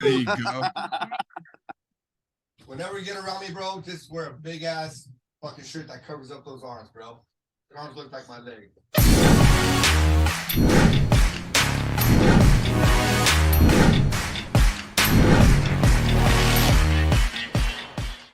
There you go. Whenever you get around me, bro, just wear a big ass fucking shirt that covers up those arms, bro. The arms look like my leg.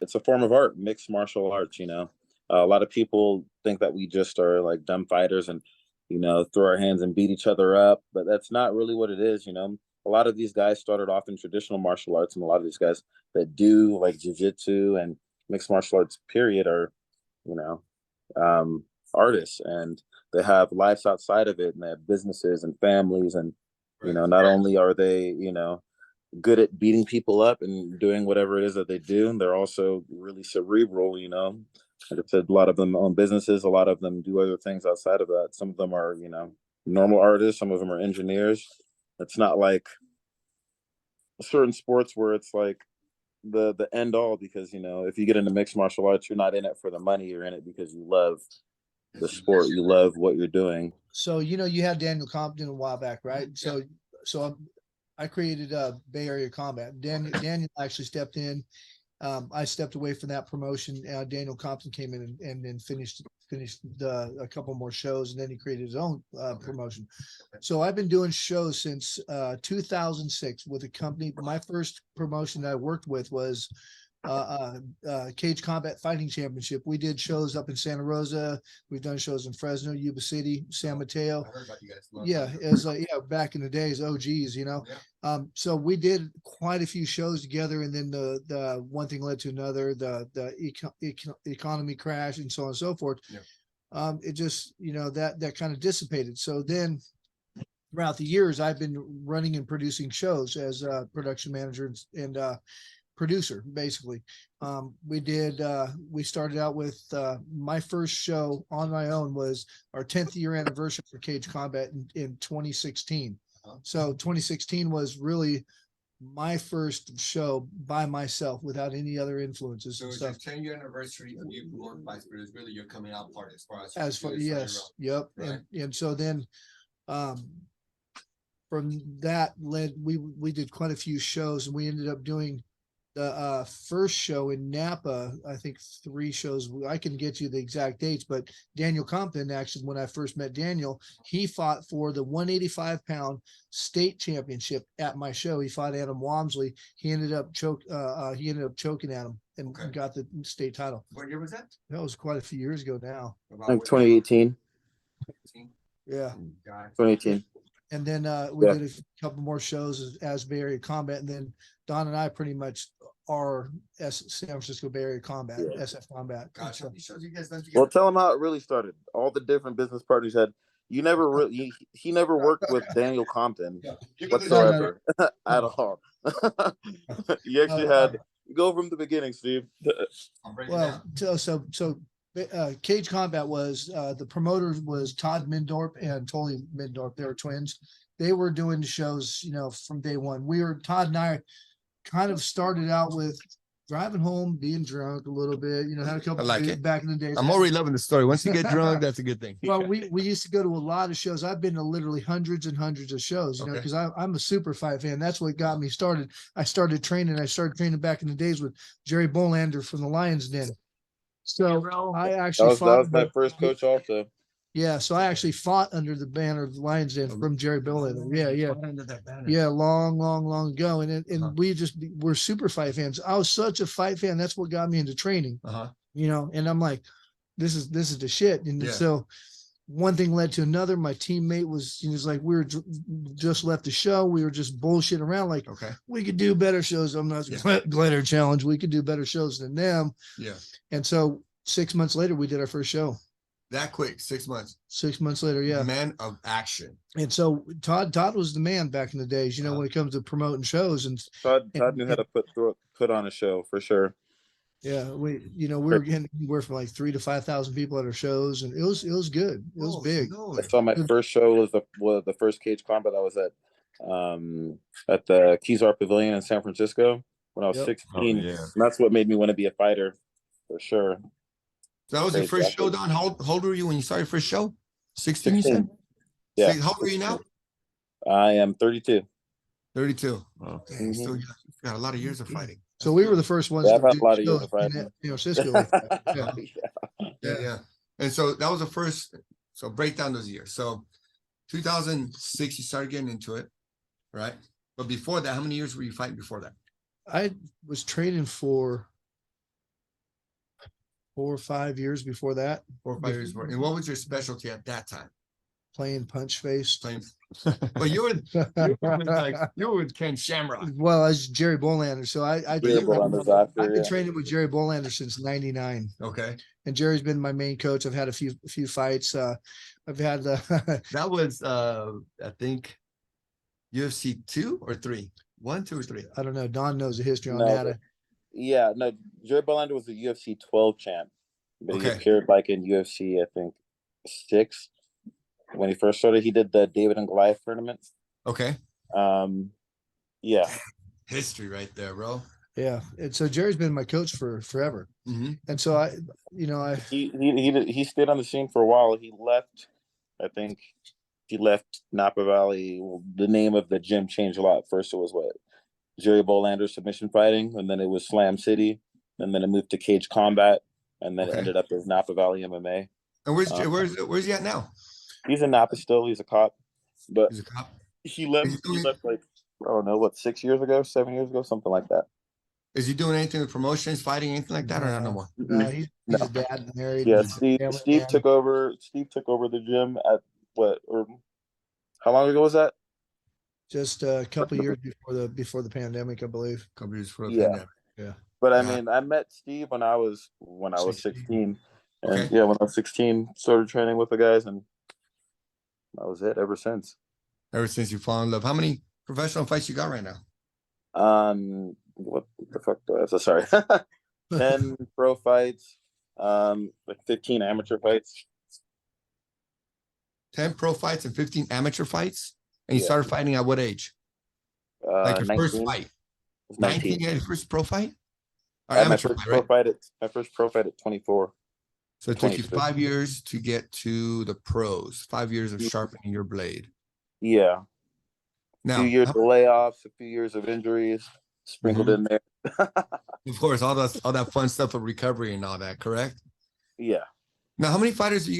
It's a form of art, mixed martial arts, you know. A lot of people think that we just are like dumb fighters and, you know, throw our hands and beat each other up, but that's not really what it is, you know. A lot of these guys started off in traditional martial arts, and a lot of these guys that do like jujitsu and mixed martial arts, period, are, you know, artists, and they have lives outside of it, and they have businesses and families, and you know, not only are they, you know, good at beating people up and doing whatever it is that they do, and they're also really cerebral, you know. Like I said, a lot of them own businesses, a lot of them do other things outside of that. Some of them are, you know, normal artists, some of them are engineers. It's not like certain sports where it's like the end all, because, you know, if you get into mixed martial arts, you're not in it for the money, you're in it because you love the sport, you love what you're doing. So, you know, you had Daniel Compton a while back, right? So I created Bay Area Combat. Daniel actually stepped in. I stepped away from that promotion. Daniel Compton came in and then finished a couple more shows, and then he created his own promotion. So I've been doing shows since 2006 with a company. My first promotion that I worked with was Cage Combat Fighting Championship. We did shows up in Santa Rosa. We've done shows in Fresno, Yuba City, San Mateo. I heard about you guys. Yeah, it was like, yeah, back in the days, OGs, you know. So we did quite a few shows together, and then the one thing led to another, the economy crash and so on and so forth. It just, you know, that kind of dissipated. So then throughout the years, I've been running and producing shows as a production manager and producer, basically. We started out with my first show on my own was our 10th year anniversary for Cage Combat in 2016. So 2016 was really my first show by myself without any other influences. So and it's your stuff. 10-year anniversary of you glorified, but it's really your coming out party As far yes, yep. Right. And so then from that led we did quite a few shows, and we ended up doing the first show in Napa, I think 3 shows. I can get you the exact dates, but Daniel Compton, actually, when I first met Daniel, he fought for the 185-pound state championship at my show. He fought Adam Walmsley. He ended up choking at him and got the state title. What year was that? That was quite a few years ago now. Like 2018. Yeah. 2018. And then we did a couple more shows as Bay Area Combat, and then Don and I pretty much are San Francisco Bay Area Combat, SF Combat. Gosh, how many shows you guys done together? Well, tell them how it really started. All the different business partners had. You never really. He never worked with Daniel Compton whatsoever at all. You actually had go from the beginning, Steve. Well, so Cage Combat was the promoter was Todd Mindorp and Tolly Mindorp. They were twins. They were doing shows, you know, from day one. Todd and I kind of started out with driving home, being drunk a little bit, you know, had a couple of back in the day. I'm already loving the story. Once you get drunk, that's a good thing. Well, we used to go to a lot of shows. I've been to literally hundreds and hundreds of shows, you know, because I'm a super fight fan. That's what got me started. I started training back in the days with Jerry Bolander from the Lions Den. So I actually that was my first coach also. Yeah, so I actually fought under the banner of the Lions Den from Jerry Bolander. Yeah, long ago. And we're super fight fans. I was such a fight fan. That's what got me into training. You know, and I'm like, this is the shit. And so one thing led to another. My teammate was like, we were just left the show. We were just bullshitting around like, we could do better shows. I'm not Glitter Challenge. We could do better shows than them. Yeah. And so 6 months later, we did our first show. That quick, 6 months. 6 months later, yeah. Man of action. And so Todd was the man back in the days, you know, when it comes to promoting shows. And Todd knew how to put on a show for sure. Yeah, we were getting anywhere from like 3,000 to 5,000 people at our shows, and it was good. It was big. I saw my first show was the first Cage Combat I was at the Kezar Pavilion in San Francisco when I was 16. And that's what made me want to be a fighter for sure. So that was your first show, Don. How old were you when you started your first show? 16, you said? Yeah. How old are you now? I am 32. 32. Okay, Mhm. still got a lot of years of fighting. So we were the first ones Yeah, to I've had do a lot of years shows of fighting. in, you know, Cisco. Like that. Yeah. Yeah, yeah. And so that was the first. So break down those years. So 2006, you started getting into it, right? But before that, how many years were you fighting before that? I was training for 4 or 5 years before that. 4 or 5 years before. And what was your specialty at that time? Playing punch face. Playing. Well, you were with Ken Shamrock. Well, I was Jerry Bolander. So I've been training with Jerry Bolander since '99. Okay. And Jerry's been my main coach. I've had a few fights. I've had that was I think UFC 2 or 3. 1, 2, or 3. I don't know. Don knows the history on that. Yeah, no, Jerry Bolander was the UFC 12 champ, but he appeared like in UFC, I think 6. When he first started, he did the David and Goliath tournament. Okay. Yeah. History right there, bro. Yeah. And so Jerry's been my coach for forever. Mm-hmm. And so he stayed on the scene for a while. He left, I think he left Napa Valley. Well, the name of the gym changed a lot. First it was Jerry Bolander Submission Fighting, and then it was Slam City, and then it moved to Cage Combat, and then it ended up as Napa Valley MMA. And where's he at now? He's in Napa still. He's a cop, but he's a cop. He left like, I don't know, what, 6 years ago, 7 years ago, something like that. Is he doing anything with promotions, fighting, anything like that, or not no more? No, he's a dad, married. Yeah, Steve took over. Steve took over the gym at how long ago was that? Just a couple of years before the pandemic, I believe. A couple years before the pandemic. Yeah. But I mean, I met Steve when I was 16. And when I was 16, started training with the guys, and that was it ever since. Ever since you fall in love. How many professional fights you got right now? What the fuck do I have? So sorry. 10 pro fights, like 15 amateur fights. 10 pro fights and 15 amateur fights? And you started fighting at what age? Like your 19. First fight? 19, your first pro fight? Or amateur fight, my first pro fight at 24. So it took you 5 years to get to the pros, 5 years of sharpening your blade. Yeah. Now, 2 years of layoffs, a few years of injuries sprinkled in there. Of course, all that fun stuff of recovery and all that, correct? Yeah. Now, how many fighters do you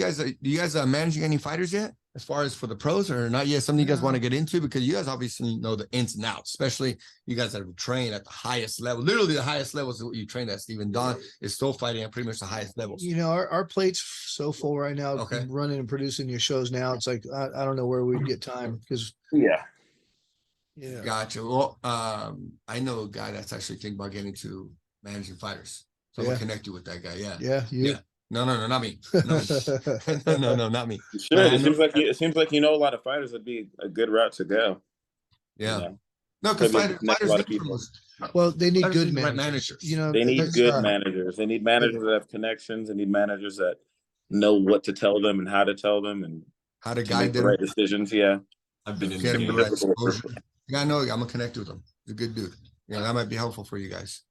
guys managing any fighters yet? As far as for the pros, or not yet? Something you guys want to get into, because you guys obviously know the ins and outs, especially you guys that have trained at the highest level, literally the highest levels of what you trained at. Stephen Don is still fighting at pretty much the highest levels. You know, our plate's so full right now. Okay. Running and producing your shows now, it's like I don't know where we'd get time because. Yeah. Gotcha. Well, I know a guy that's actually thinking about getting into managing fighters, so I'm gonna connect you with that guy. Yeah. No, not me. No, not me. Sure. It seems like you know a lot of fighters. Would be a good route to go. Yeah. You know? No, because fighters a lot of people. Well, they need good managers. You know, they need good managers. They need managers that have connections. They need managers that know what to tell them and how to tell them and how to guide them. The right decisions. Yeah. I've been in the right exposure. Yeah, I know. I'm gonna connect with him. He's a good dude. That might be helpful for you guys.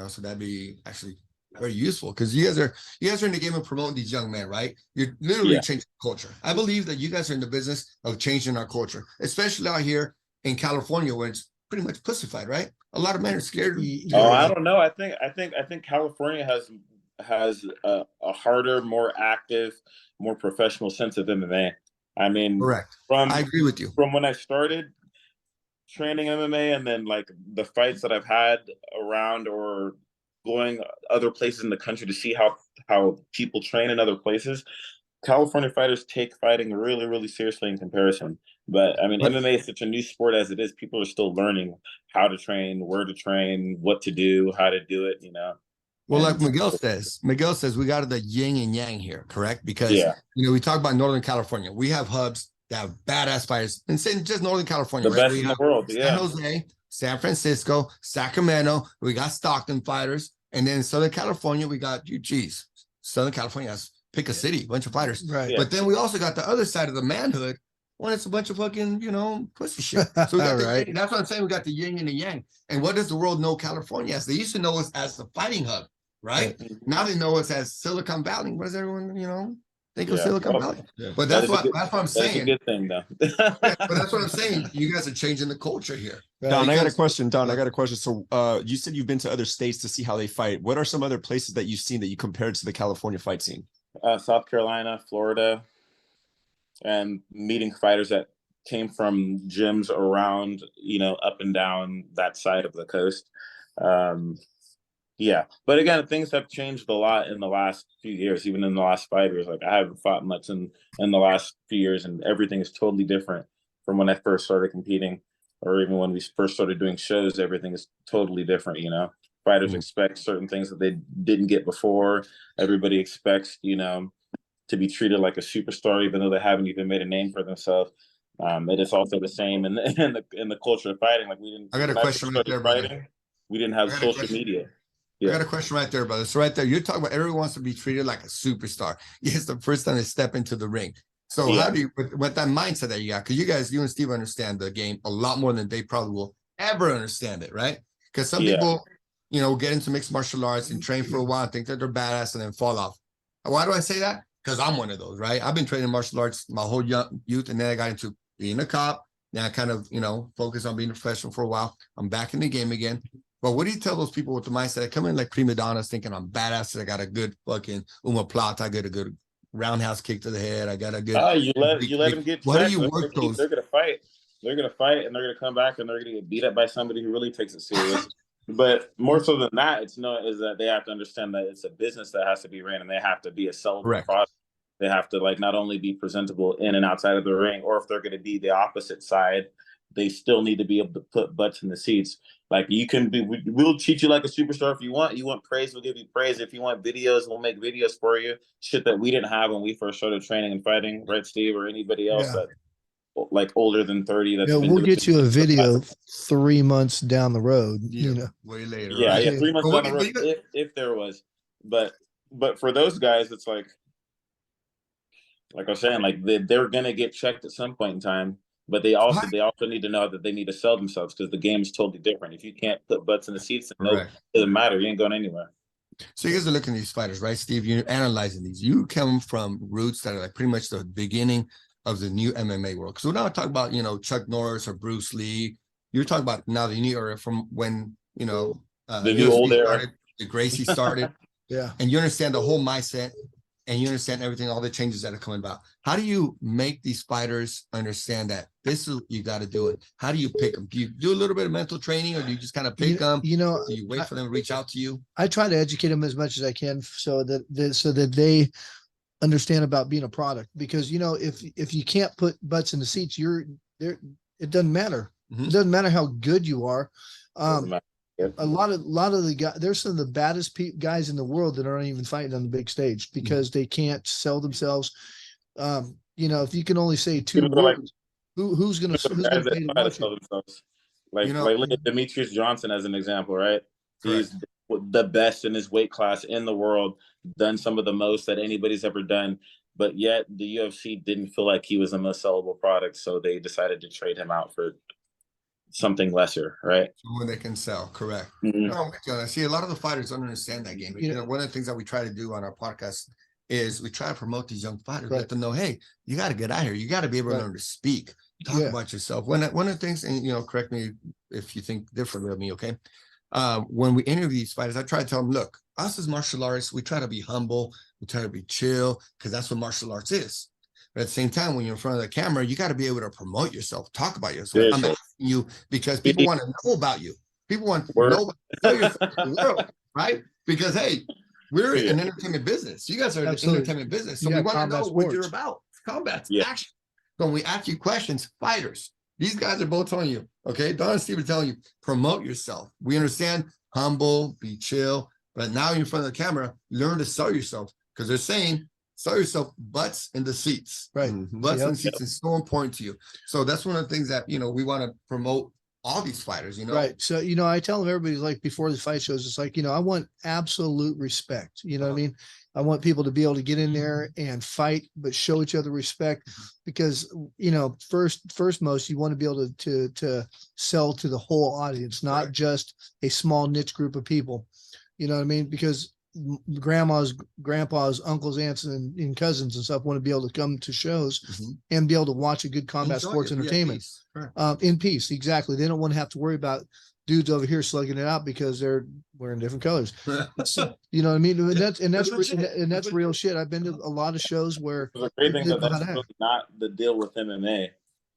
So that'd be actually very useful, because you guys are in the game of promoting these young men, right? You're literally changing culture. I believe that you guys are in the business of changing our culture, especially out here in California, where it's pretty much pussified, right? A lot of men are scared. I don't know. I think California has a harder, more active, more professional sense of MMA. I mean, correct. I agree with you. From when I started training MMA, and then like the fights that I've had around, or going other places in the country to see how people train in other places, California fighters take fighting really, really seriously in comparison. But I mean, MMA is such a new sport as it is. People are still learning how to train, where to train, what to do, how to do it, Well, like Miguel says, we got the yin and yang here, correct? Because, we talk about Northern California. We have hubs that have badass fighters. And saying just Northern California, the best in the world. San Jose, San Francisco, Sacramento. We got Stockton fighters. And then Southern California, we got, Southern California has, pick a city, bunch of fighters. Right. But then we also got the other side of the manhood, when it's a bunch of fucking, pussy shit. So we got that's what I'm saying. We got the yin and the yang. And what does the world know California as? They used to know us as the fighting hub, right? Now they know us as Silicon Valley. What is everyone, think he'll Yeah. still look Well, about. Yeah. But that that's is a what good, that's what I'm that is a saying. good thing, though. Yeah, but that's what I'm saying. You guys are changing the culture here. Don, I got a Because- question. Don, I got a question. So you said you've been to other states to see how they fight. What are some other places that you've seen that you compared to the California fight scene? South Carolina, Florida, and meeting fighters that came from gyms around, up and down that side of the coast. Yeah, but again, things have changed a lot in the last few years, even in the last 5 years. Like, I haven't fought much in the last few years, and everything is totally different from when I first started competing, or even when we first started doing shows. Everything is totally different. Fighters expect certain things that they didn't get before. Everybody expects, to be treated like a superstar, even though they haven't even made a name for themselves. It is also the same in the culture of fighting. Like, we didn't. I got a when question right started there, brother. fighting, we didn't have I got a social question. media. I got a question right there, brother. So right there, you're talking about everyone wants to be treated like a superstar. Yes, the first time they step into the ring. So Yeah. how do you, with that mindset that you got? Because you and Steve understand the game a lot more than they probably will ever understand it, right? Because some people, get into mixed martial arts and train for a while and think that they're badass and then fall off. Why do I say that? Because I'm one of those, right? I've been training martial arts my whole youth, and then I got into being a cop. Now I kind of, focus on being a professional for a while. I'm back in the game again. But what do you tell those people with the mindset that come in like prima donnas thinking I'm badass? I got a good fucking omoplata, I got a good roundhouse kick to the head. I got a good. You let them get. Why do checked. you work those? They're gonna fight. They're gonna fight, and they're gonna come back, and they're gonna get beat up by somebody who really takes it serious. But more so than that, is that they have to understand that it's a business that has to be ran, and they have to be a sellable Correct. product. They have to not only be presentable in and outside of the ring, or if they're going to be the opposite side, they still need to be able to put butts in the seats. Like, we'll treat you like a superstar if you want. You want praise, we'll give you praise. If you want videos, we'll make videos for you. Shit that we didn't have when we first started training and fighting, right, Steve, or anybody else that older than 30. That's we'll get you a video 3 months down the road. Way later. Yeah, right? 3 months down the road, if there was. But for those guys, it's like I was saying, they're gonna get checked at some point in time. But they also need to know that they need to sell themselves, because the game is totally different. If you can't put butts in the seats, then it doesn't matter. You ain't going anywhere. So you guys are looking at these fighters, right, Steve? You're analyzing these. You come from roots that are like pretty much the beginning of the new MMA world. Because we're not talking about, Chuck Norris or Bruce Lee. You're talking about now the new era from when, the new old era, started, the Gracie started. Yeah. And you understand the whole mindset, and you understand everything, all the changes that are coming about. How do you make these fighters understand that this is, you got to do it? How do you pick them? Do you do a little bit of mental training, or do you just kind of pick them? Do you wait for them to reach out to you? I try to educate them as much as I can so that they understand about being a product, because, if you can't put butts in the seats, it doesn't matter. It doesn't matter how good you are. A lot of the guys, there's some of the baddest guys in the world that aren't even fighting on the big stage because they can't sell themselves. If you can only say two words, who's gonna pay to watch it? Themselves? Look at Demetrius Johnson as an example, right? Correct. He's the best in his weight class in the world, done some of the most that anybody's ever done, but yet the UFC didn't feel like he was the most sellable product, so they decided to trade him out for something lesser, right? When they can sell, correct. Mm-hmm. No, I see a lot of the fighters don't understand that game. One of the things that we try to do on our podcast is we try to promote these young fighters, let them know, hey, you got to get out here. You got to be able to learn to speak, talk about yourself. One of the things, and correct me if you think differently of me, okay? When we interview these fighters, I try to tell them, look, us as martial artists, we try to be humble, we try to be chill, because that's what martial arts is. But at the same time, when you're in front of the camera, you got to be able to promote yourself, talk about yourself. I'm asking you because people want to know about you. People want to know about the world, right? Because, hey, we're an entertainment business. You guys are an entertainment business. So we want to know what you're about. Combat, action. So when we ask you questions, fighters, these guys are both telling you, okay, Don and Steve are telling you, promote yourself. We understand, humble, be chill. But now you're in front of the camera, learn to sell yourself, because they're saying, sell yourself butts in the seats. Right. Butts in the seats is so important to you. So that's one of the things that, we want to promote all these fighters, Right. So, I tell them, everybody, like, before the fight shows, it's like, I want absolute respect. You know what I mean? I want people to be able to get in there and fight, but show each other respect, because, first most, you want to be able to sell to the whole audience, not just a small niche group of people. You know what I mean? Because grandmas, grandpas, uncles, aunts, and cousins and stuff want to be able to come to shows Mhm. and be able to watch a good combat Enjoy sports it, be at entertainment peace. Sure. in peace. Exactly. They don't want to have to worry about dudes over here slugging it out because they're wearing different colors. You know what I mean? And that's That's legit. and that's real shit. I've been to a lot of shows where The great thing is didn't that know how that's to really act. not the deal with MMA.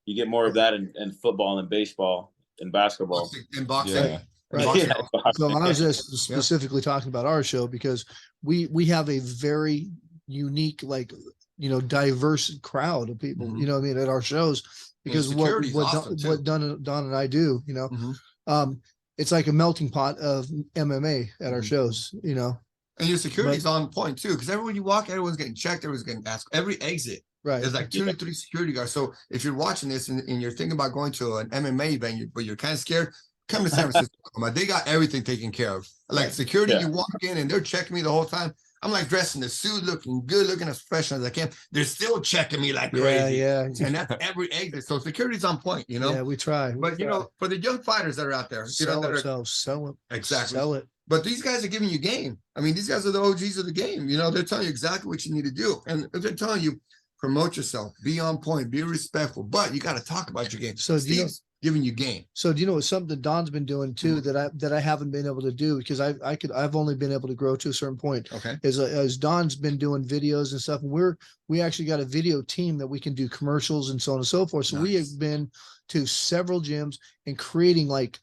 You get more of that in football and baseball and basketball. In boxing. Yeah. In Right. boxing. Yeah. So I was just Yeah. specifically talking about our show because we have a very unique, like, diverse crowd of people, Mhm. you know what I mean, at our shows because security's awesome, too. what Don and I do, Mhm. it's like a melting pot of MMA at our Mhm. shows, And your security's on point too, because everywhere you walk, everyone's getting checked, everyone's getting asked. Every exit, right. there's like 2 to 3 security guards. So if you're watching this and you're thinking about going to an MMA event, but you're kind of scared, come to San Francisco. They got everything taken care of. Like security, Yeah. you walk in and they're checking me the whole time. I'm like dressed in the suit, looking good, looking as fresh as I can. They're still checking me like crazy. Yeah. And that's every exit. So security's on point, Yeah, we try. But for the young fighters that are out there, sell that are ourselves, sell it. exactly. Sell it. But these guys are giving you game. I mean, these guys are the OGs of the game. They're telling you exactly what you need to do. And if they're telling you, promote yourself, be on point, be respectful, but you got to talk about your game. So Steve's giving you game. So do you know it's something that Don's been doing too that I haven't been able to do because I've only been able to grow to a certain point. Okay. As Don's been doing videos and stuff, and we actually got a video team that we can do commercials and so on and so forth. So we have Nice. been to several gyms and creating like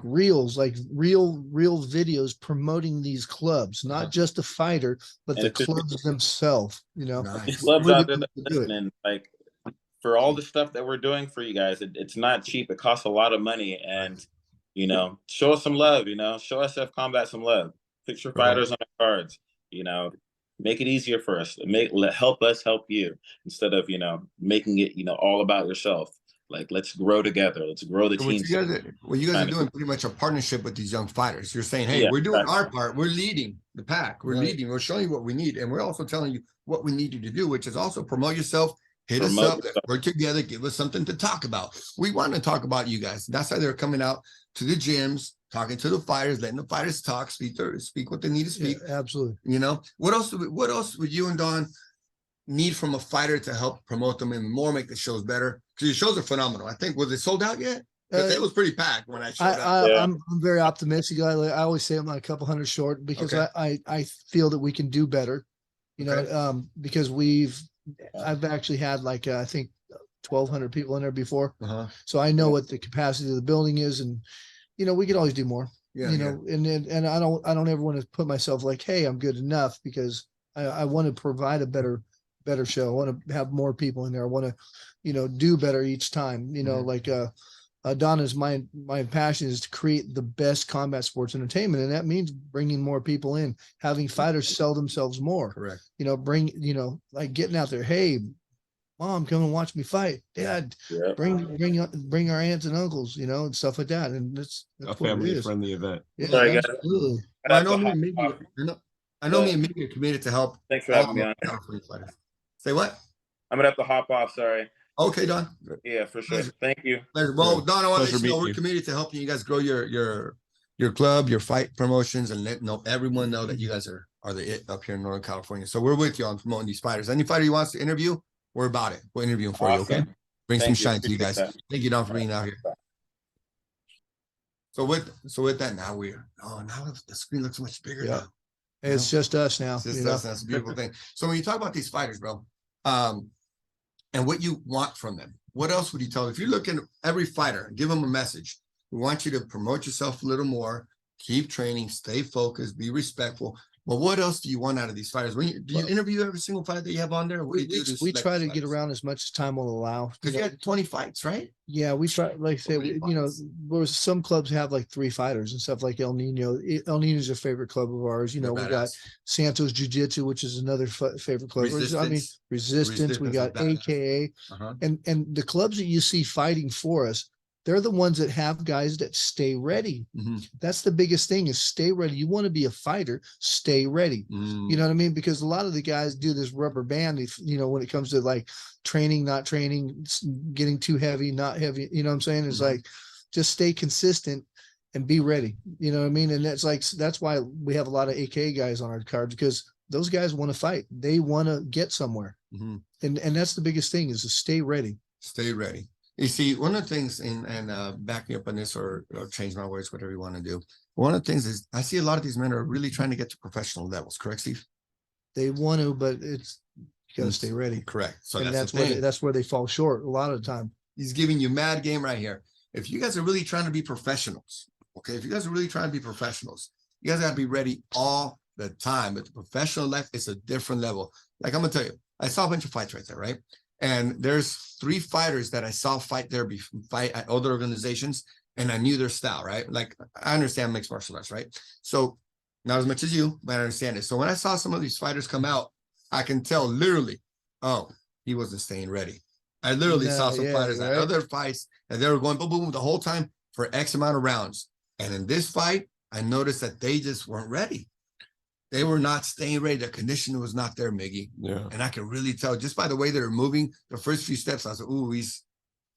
reels, like real videos promoting these clubs, not just the fighter, but And the if it- clubs themselves, Nice. Clubs We're out there able that to do it. listening, like for all the stuff that we're doing for you guys, it's not cheap. It costs a lot of money, and show us some love. Show SF Combat some love. Picture Right. fighters on the cards. Make it easier for us. Help us help you instead of making it all about yourself. Like, let's grow together. Let's grow the So team. what you guys are doing pretty much a partnership with these young fighters. You're saying, hey, Yeah, we're doing exactly. our part. We're leading the pack. We're Right. leading. We're showing you what we need. And we're also telling you what we need you to do, which is also promote yourself. Hit us Promote up. yourself. Work together. Give us something to talk about. We want to talk about you guys. That's why they're coming out to the gyms, talking to the fighters, letting the fighters talk, speak what they need to speak. Yeah, absolutely. What else would you and Don need from a fighter to help promote them even more, make the shows better? Because your shows are phenomenal. I think, was it sold out yet? Because it was pretty packed when I showed up. I'm very optimistic. I always say I'm like a couple hundred short because Okay. I feel that we can do better, Okay. because I've actually had like, I think 1,200 people in there before. Uh-huh. So I know what the capacity of the building is, and, we could always do more, Yeah, and I don't ever want to put myself like, hey, I'm good enough, because I want to provide a better show. I want to have more people in there. I want to, do better each time, Mhm. like, Donna's my passion is to create the best combat sports entertainment. And that means bringing more people in, having fighters sell themselves more, Correct. like getting out there. Hey, mom, come and watch me fight. Dad, Yeah. bring our aunts and uncles, and stuff like that. And that's A what it family is. friendly event. Yeah, Sorry, guys. absolutely. Well, I know me and Miggy, me and Miggy are committed to help. Thanks for having me on. California fighters. Say what? I'm gonna have to hop off. Sorry. Okay, Don. Yeah, for sure. Pleasure. Thank you. Well, Don, I want to Pleasure let you know meeting we're you. committed to helping you guys grow your club, your fight promotions, and let everyone know that you guys are the it up here in Northern California. So we're with you on promoting these fighters. Any fighter you wants to interview, we're about it. We'll interview them for you. Okay. Awesome. Bring some Thank you. shine to you guys. Appreciate Thank you, Don, for being out here. So with that, now now the screen looks much bigger Yeah. now. It's just us now. It's just us, that's a beautiful thing. So when you talk about these fighters, bro, and what you want from them, what else would you tell them? If you're looking at every fighter, give them a message. We want you to promote yourself a little more, keep training, stay focused, be respectful. But what else do you want out of these fighters? Do you interview every single fighter that you have on there? We try to get around as much as time will allow. Because you had 20 fights, right? Yeah, we try, like I say, whereas some clubs have like 3 fighters and stuff, like El Nino. El Nino is a favorite club of ours. We got Santos Jiu-Jitsu, which is another favorite club. Resistance. We got AKA, and the clubs that you see fighting for us, they're the ones that have guys that stay ready. Mhm. That's the biggest thing, is stay ready. You want to be a fighter, stay ready. You know what I mean? Because a lot of the guys do this rubber band, when it comes to like training, not training, getting too heavy, not heavy. You know what I'm saying? It's like, just stay consistent and be ready. You know what I mean? And that's why we have a lot of AK guys on our cards, because those guys want to fight. They want to get somewhere. Mhm. And that's the biggest thing, is to stay ready. Stay ready. You see, one of the things back me up on this, or change my words, whatever you want to do. One of the things is I see a lot of these men are really trying to get to professional levels. Correct, Steve? They want to, but you got to stay ready. Correct. So And that's the thing. that's where they fall short a lot of the time. He's giving you mad game right here. If you guys are really trying to be professionals, okay, if you guys are really trying to be professionals, you guys got to be ready all the time. But the professional life is a different level. Like I'm gonna tell you, I saw a bunch of fights right there, right? And there's 3 fighters that I saw fight at other organizations, and I knew their style, right? Like I understand mixed martial arts, right? So not as much as you, but I understand it. So when I saw some of these fighters come out, I can tell literally, oh, he wasn't staying ready. I literally saw some fighters at other fights, and they were going boom, boom the whole time for X amount of rounds. And in this fight, I noticed that they just weren't ready. They were not staying ready. The conditioning was not there, Miggy. Yeah. And I can really tell just by the way they're moving the first few steps. I was like, ooh, he's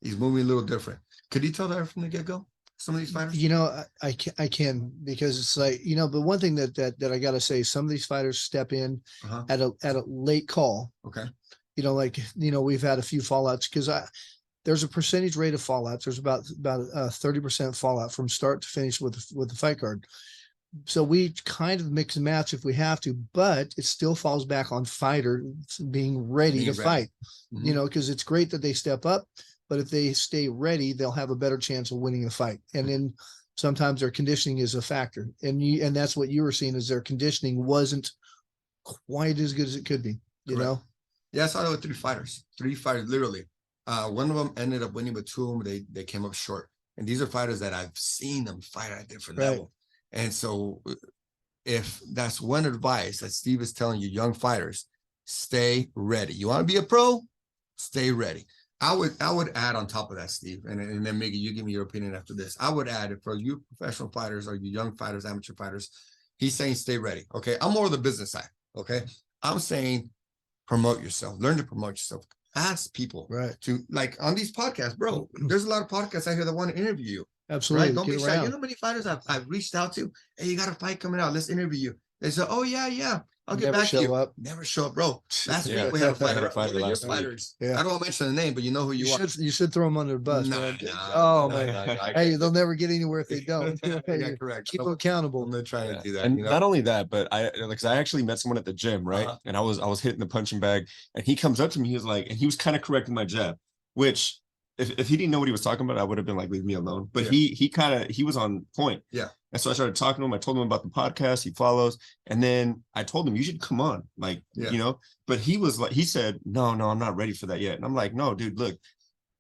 moving a little different. Could you tell that from the get-go? Some of these fighters? You know, I can, because it's like, you know, but one thing that I got to say, some of these fighters step in at a late call. Okay. You know, like, you know, we've had a few fallouts, because there's a percentage rate of fallouts. There's about 30% fallout from start to finish with the fight card. So we kind of mix and match if we have to, but it still falls back on fighter being ready to fight. You know, because it's great that they step up, but if they stay ready, they'll have a better chance of winning the fight. And then sometimes their conditioning is a factor, and that's what you were seeing, is their conditioning wasn't quite as good as it could be. You know. Yeah, I saw that with 3 fighters. 3 fighters, literally. One of them ended up winning, but 2 of them they came up short. And these are fighters that I've seen them fight at a different level. And so, if that's one advice that Steve is telling you, young fighters, stay ready. You want to be a pro? Stay ready. I would add on top of that, Steve, and then Miggy, you give me your opinion after this. I would add, for you professional fighters or you young fighters, amateur fighters, he's saying stay ready. Okay, I'm more of the business side. Okay, I'm saying promote yourself, learn to promote yourself. Ask people to, like, on these podcasts, bro. There's a lot of podcasts out here that want to interview you. Absolutely. Right? Don't be shy. You know how many fighters I've reached out to? Hey, you got a fight coming out. Let's interview you. They say, oh, yeah. I'll get back to you. Never show up, bro. Last week we had a fighter. Fighters. Yeah. I don't want to mention the name, but you know who you are. You should throw them under the bus, man. Hey, they'll never get anywhere if they don't. Yeah, correct. Keep them accountable. I'm not trying to do that. And not only that, but I actually met someone at the gym, right? And I was hitting the punching bag, and he comes up to me, he was like, and he was kind of correcting my jab, which if he didn't know what he was talking about, I would have been like, leave me alone. But he was on point. Yeah. And so I started talking to him. I told him about the podcast he follows. And then I told him, you should come on. Like, you know, but he was like, he said, no, I'm not ready for that yet. And I'm like, no, dude, look,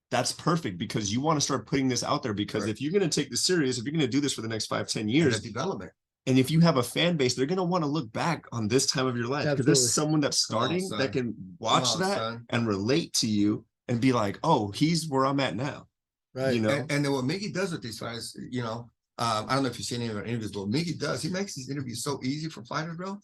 that's perfect, because you want to start putting this out there, because if you're going to take this serious, if you're going to do this for the next 5-10 years, development. And if you have a fan base, they're going to want to look back on this time of your life, because there's someone that's starting that can watch that and relate to you and be like, oh, he's where I'm at now. Right. You know, and then what Miggy does with these fighters, you know, I don't know if you've seen any of our interviews, but what Miggy does, he makes these interviews so easy for fighters, bro.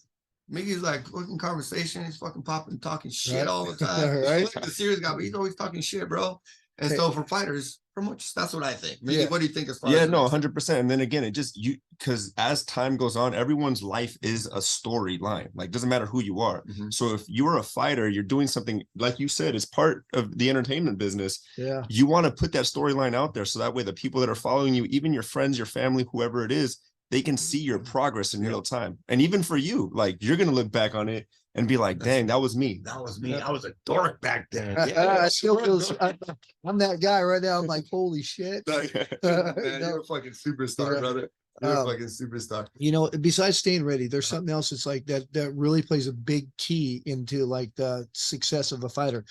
Miggy's like fucking conversation, he's fucking popping, talking shit all the time. Right. Like the serious guy, but he's always talking shit, bro. And so for fighters, that's what I think. Miggy, what do you think as far as? No, 100%. And then again, it just because as time goes on, everyone's life is a storyline. Like, doesn't matter who you are. So if you're a fighter, you're doing something, like you said, it's part of the entertainment business. Yeah. You want to put that storyline out there, so that way the people that are following you, even your friends, your family, whoever it is, they can see your progress in real time. And even for you, like, you're going to look back on it and be like, dang, that was me. That was me. I was a dork back then. I still feel, I'm that guy right now. I'm like, holy shit. Man, you're a fucking superstar, brother. You're a fucking superstar. You know, besides staying ready, there's something else that's like that really plays a big key into like the success of a fighter.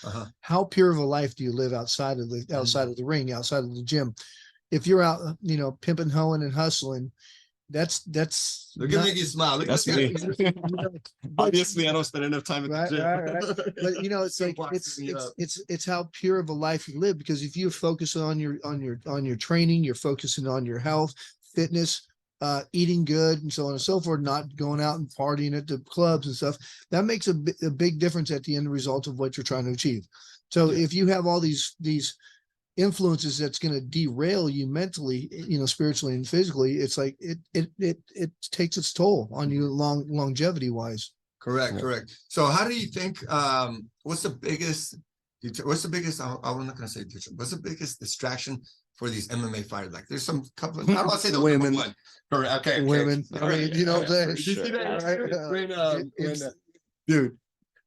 How pure of a life do you live outside of the ring, outside of the gym? If you're out, you know, pimping, hoeing, and hustling, that's look at Miggy smile. Look, that's me. Obviously, I don't spend enough time at the gym. Right. But you know, it's like it's how pure of a life you live, because if you focus on your training, you're focusing on your health, fitness, eating good, and so on and so forth, not going out and partying at the clubs and stuff, that makes a big difference at the end result of what you're trying to achieve. So if you have all these influences that's going to derail you mentally, spiritually and physically, it's like it takes its toll on you longevity wise. Correct, Yeah. correct. So how do you think, what's the biggest, I'm not gonna say, what's the biggest distraction for these MMA fighters? Like there's some couple, I don't want to say the Women. one. Correct, okay. Women. I mean, you know what I'm saying? Did you see that? Right, Dude,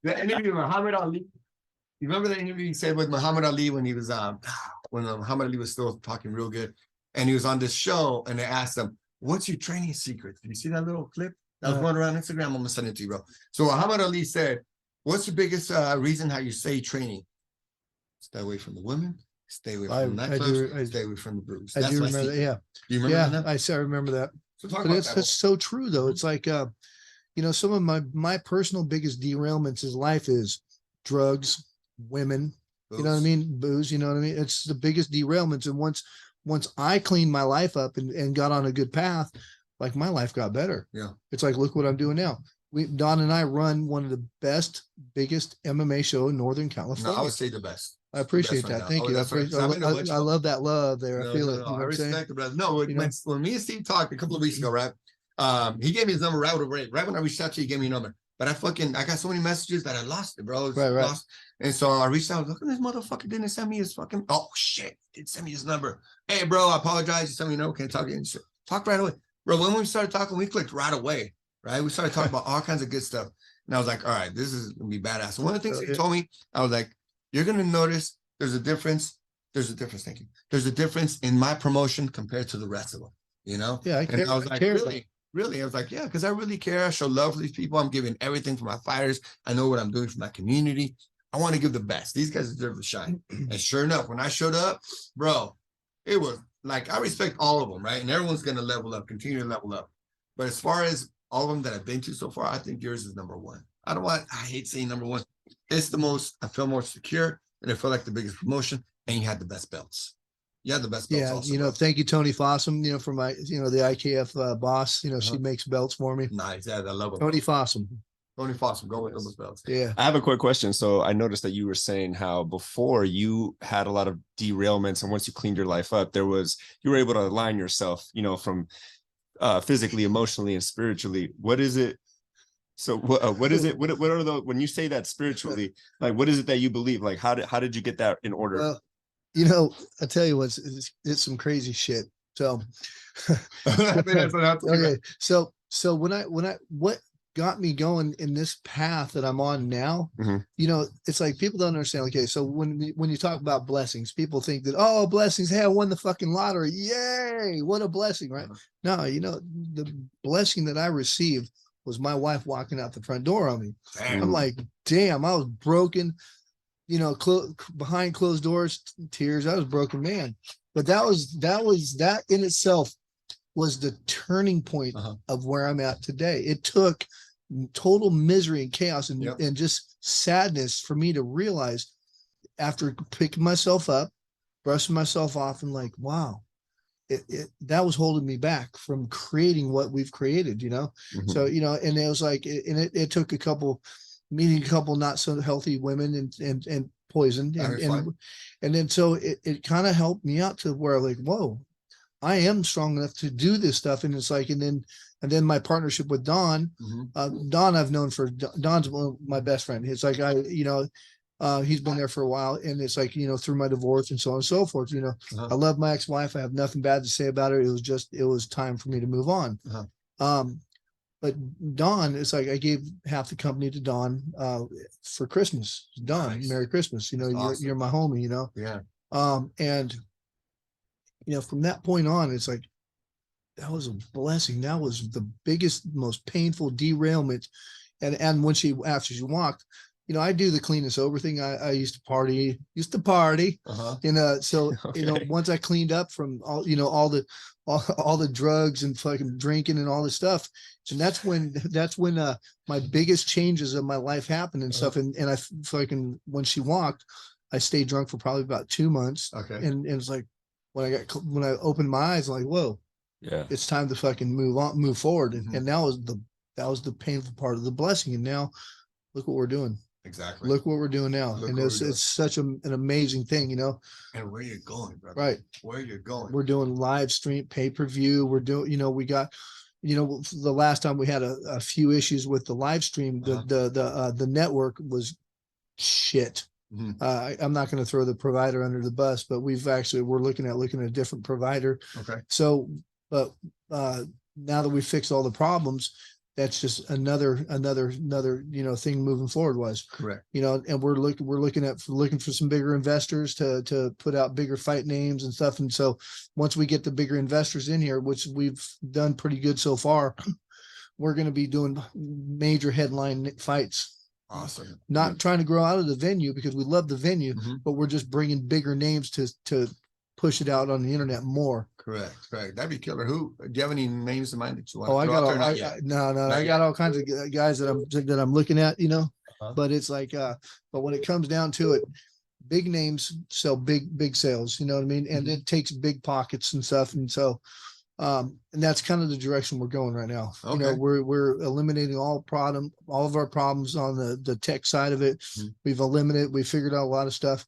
the interview with Muhammad Ali. You remember the interview he said with Muhammad Ali when he was when Muhammad Ali was still talking real good, and he was on this show, and they asked him, "What's your training secret?" Did you see that little clip that was going around Instagram? I'm gonna send it to you, bro. So Muhammad Ali said, "What's the biggest reason how you say training? Stay away from the women, stay away from nightclubs, stay away from the booze." I do remember that. Yeah. Do you remember that? I remember that. So talk But about it's that. that's so true though. It's like some of my personal biggest derailments in life is drugs, women, you know what I mean? Booze, you know what I mean? It's the biggest derailments. And once I cleaned my life up and got on a good path, like my life got better. Yeah. It's like, look what I'm doing now. Don and I run one of the biggest MMA show in Northern No, California. I would say the best. I appreciate Best right that. now. Thank Oh, you. that's right. I love that love there. I feel it. You know I what I'm saying? respect it, brother. No, You know? when me and Steve talked a couple of weeks ago, right? He gave me his number right away. Right when I reached out to you, he gave me a number. But I got so many messages that I lost it, bro. Right. Lost. And so I reached out. Look at this motherfucker didn't send me his fucking. Oh shit! Did send me his number. Hey, bro, I apologize. You sent me no. Can't talk again. Talk right away, bro. When we started talking, we clicked right away. Right? We started talking about all kinds of good stuff. And I was like, all right, this is gonna be badass. So one of the things he told me, I was like, you're gonna notice there's a difference. There's a difference. Thank you. There's a difference in my promotion compared to the rest of them. You know? Yeah, I care. And I was like, really? I was like, yeah, because I really care. I show love for these people. I'm giving everything for my fighters. I know what I'm doing for my community. I want to give the best. These guys deserve a shine. And sure enough, when I showed up, bro, it was like, I respect all of them, right? And everyone's going to level up, continue to level up. But as far as all of them that I've been to so far, I think yours is number one. I hate saying number one. It's the most, I feel more secure, and I feel like the biggest promotion, and you had the best belts. You had the best belts. Yeah, also, thank you, Tony Fossum, for my, the IKF boss, she makes belts for me. nice. Yeah, I love it. Tony Fossum. Tony Fossum, go with those belts. Yeah. I have a quick question. So I noticed that you were saying how before you had a lot of derailments, and once you cleaned your life up, you were able to align yourself, from physically, emotionally, and spiritually. What is it? So what is it? What are the, when you say that spiritually, like, what is it that you believe? Like, how did you get that in order? Well, I tell you what, it's some crazy shit. So, okay. So what got me going in this path that I'm on now, it's like people don't understand. Okay. So when you talk about blessings, people think that, oh, blessings, hey, I won the fucking lottery. Yay. What a blessing, right? No, the blessing that I received was my wife walking out the front door on me. Damn. I'm like, damn, I was broken, behind closed doors, tears. I was a broken man. But that in itself was the turning point of where I'm at today. It took total misery and chaos and just sadness for me to realize, after picking myself up, brushing myself off, and like, wow, that was holding me back from creating what we've created, So, and it was like, it took meeting a couple not so healthy women and poison. And then so it kind of helped me out to where, like, whoa, I am strong enough to do this stuff. And it's like, and then my partnership with Don, Don I've known Don's one of my best friend. It's like, he's been there for a while, and it's like, through my divorce and so on and so forth, I love my ex-wife. I have nothing bad to say about her. It was time for me to move on. But Don, it's like I gave half the company to Don for Christmas. Don, nice. Merry Christmas. Awesome. You're my homie, Yeah. And from that point on, it's like, that was a blessing. That was the biggest, most painful derailment. And after she walked, I do the clean and sober thing. I used to party. So, Okay. once I cleaned up from all the drugs and fucking drinking and all this stuff. And that's when my biggest changes of my life happened and stuff. And I fucking, when she walked, I stayed drunk for probably about 2 months. Okay. And it's like, when I opened my eyes, I'm like, whoa, yeah, it's time to fucking move forward. And that was the painful part of the blessing. And now look what we're doing. Exactly. Look what we're doing now. Look And what it's we're doing. it's such an amazing thing, And where you're going, brother. right. Where you're going. We're doing live stream pay-per-view. We're doing, we got, the last time we had a few issues with the live stream, the network was shit. Mhm. I'm not going to throw the provider under the bus, but we're looking at a different provider. Okay. So, but now that we fixed all the problems, that's just another thing moving forward was, Correct. and we're looking for some bigger investors to put out bigger fight names and stuff. And so once we get the bigger investors in here, which we've done pretty good so far, we're going to be doing major headline fights. Awesome. Not trying to grow out of the venue because we love the venue, Mhm. but we're just bringing bigger names to push it out on the internet more. Correct. That'd be killer. Who do you have any names in mind that you want? Oh, to I throw got out all, there? Not I yet. no, Not I yet. got all kinds of guys that I'm looking at, Uh-huh. but it's like, but when it comes down to it, big names sell big sales, you know what I mean? And Mhm. it takes big pockets and stuff. And so, and that's kind of the direction we're going right now. Okay. We're eliminating all of our problems on the tech side of it. Mhm. We figured out a lot of stuff.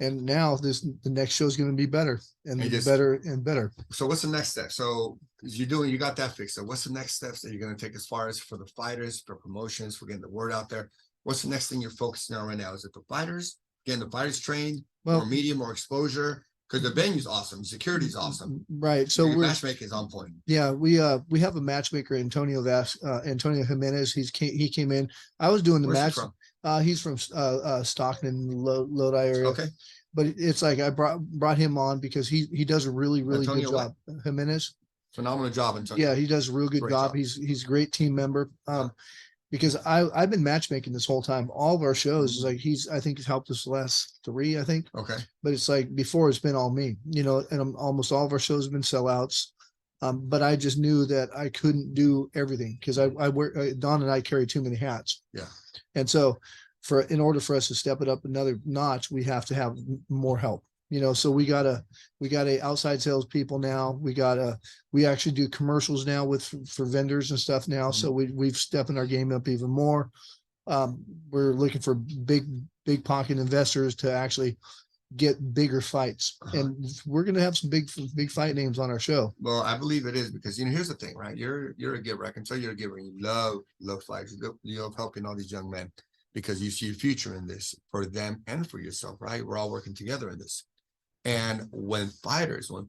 And now the next show is going to be better and And just- better and better. So what's the next step? So you got that fixed. So what's the next steps that you're going to take as far as for the fighters, for promotions, for getting the word out there? What's the next thing you're focusing on right now? Is it the fighters, getting the fighters trained, Well, more media, more exposure? Because the venue's awesome, security's awesome. right. So Your we're, matchmaking is on point. yeah, we have a matchmaker, Antonio Jimenez. He came in. I was doing the Where's he match. from? He's from Stockton, Lodi area. Okay. But it's like I brought him on because he does a really Antonio good job. Jimenez. Phenomenal job, Antonio. Yeah, he does a real good Great job. job. He's a great team member. Because I've been matchmaking this whole time. All of our shows is like I think he's helped us the last 3, I think. Okay. But it's like before it's been all me, and almost all of our shows have been sellouts. But I just knew that I couldn't do everything because I wear Don and I carry too many hats. Yeah. And so in order for us to step it up another notch, we have to have more help. So we got a outside sales people now. We actually do commercials now for vendors and stuff now. So we've stepping our game up even more. We're looking for big pocket investors to actually get bigger fights. And we're going to have some big fight names on our show. Well, I believe it is because here's the thing, right? You're a giver. I can tell you're a giver. And you love fights. You love helping all these young men because you see a future in this for them and for yourself, right? We're all working together in this. And when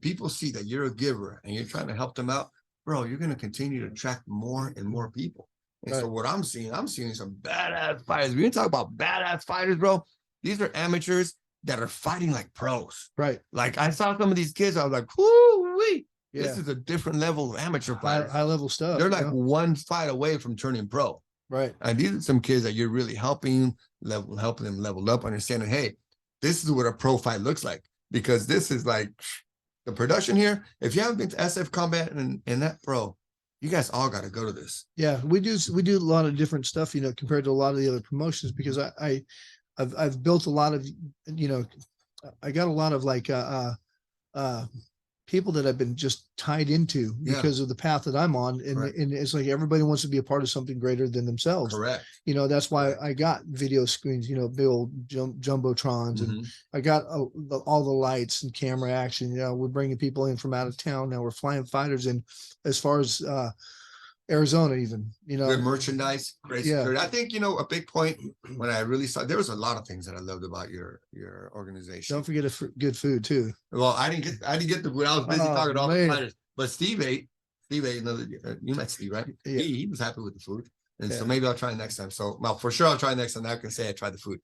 people see that you're a giver and you're trying to help them out, bro, you're going to continue to attract more and more people. And so what I'm seeing some badass fighters. We can talk about badass fighters, bro. These are amateurs that are fighting like pros. Right. Like I saw some of these kids, I was like, whoo-wee. Yeah. This is a different level of amateur fighters. High level stuff. They're like one fight away from turning pro. Right. And these are some kids that you're really helping them level up, understanding, hey, this is what a pro fight looks like. Because this is like the production here. If you haven't been to SF Combat and that pro, you guys all got to go to this. Yeah, we do a lot of different stuff, compared to a lot of the other promotions because I've built a lot of, I got a lot of like people that I've been just tied into because of the path that I'm on. And it's like everybody wants to be a part of something greater than themselves. Correct. That's why I got video screens, big old jumbotrons, and I got all the lights and camera action. We're bringing people in from out of town. Now we're flying fighters in as far as Arizona, even, good merchandise, great Yeah. security. I think, a big point when I really saw, there was a lot of things that I loved about your organization. Don't forget good food too. Well, I didn't get the food. I was busy Oh, talking to all the man. fighters, but Steve ate, you met Steve, right? Yeah. He was happy with the food. And so Yeah. maybe I'll try it next time. So, well, for sure I'll try next time. I can say I tried the food.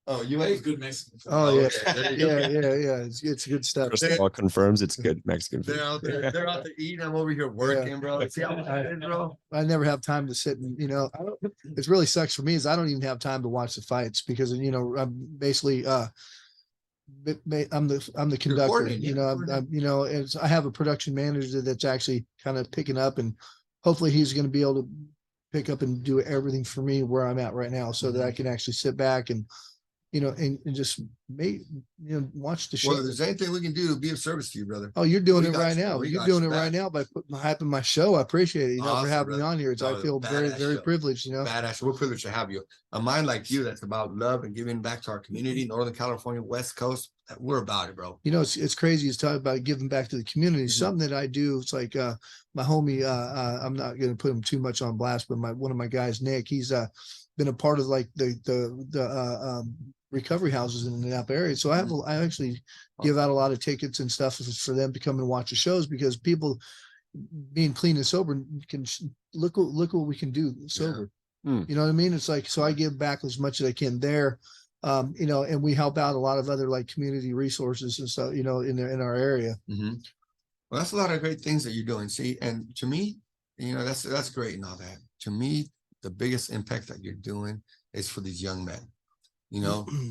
Oh, you ate? Good Mexican food. Oh yeah. okay. There you go. Yeah. It's good stuff. Crystal confirms it's good Mexican food. They're out there eating. I'm over here working, bro. See how much it is, bro? I never have time to sit and, it's really sucks for me is I don't even have time to watch the fights because, I'm basically, I'm the conductor, coordinating, I have a production manager that's actually kind of picking up and hopefully he's going to be able to pick up and do everything for me where I'm at right now so that I can actually sit back and and just watch the show. Well, if there's anything we can do to be of service to you, brother. Oh, you're doing we it got right you. now. We You're got doing you it back. right now by hyping my show. I appreciate it, for Awesome, having me brother. on here. I No, feel very, badass very show. privileged, Badass. We're privileged to have you. A mind like you that's about love and giving back to our community, Northern California, West Coast. We're about it, bro. It's crazy. It's talking about giving back to the community. Something that I do. It's like my homie. I'm not going to put him too much on blast, but one of my guys, Nick, he's been a part of like the recovery houses in the Napa area. So I actually give out a lot of tickets and stuff for them to come and watch the shows, because people being clean and sober can look what we can do sober. Yeah. You know what I mean? It's like, so I give back as much as I can there. And we help out a lot of other like community resources and stuff, in our area. Well, that's a lot of great things that you're doing. See, and to me, that's great and all that. To me, the biggest impact that you're doing is for these young men,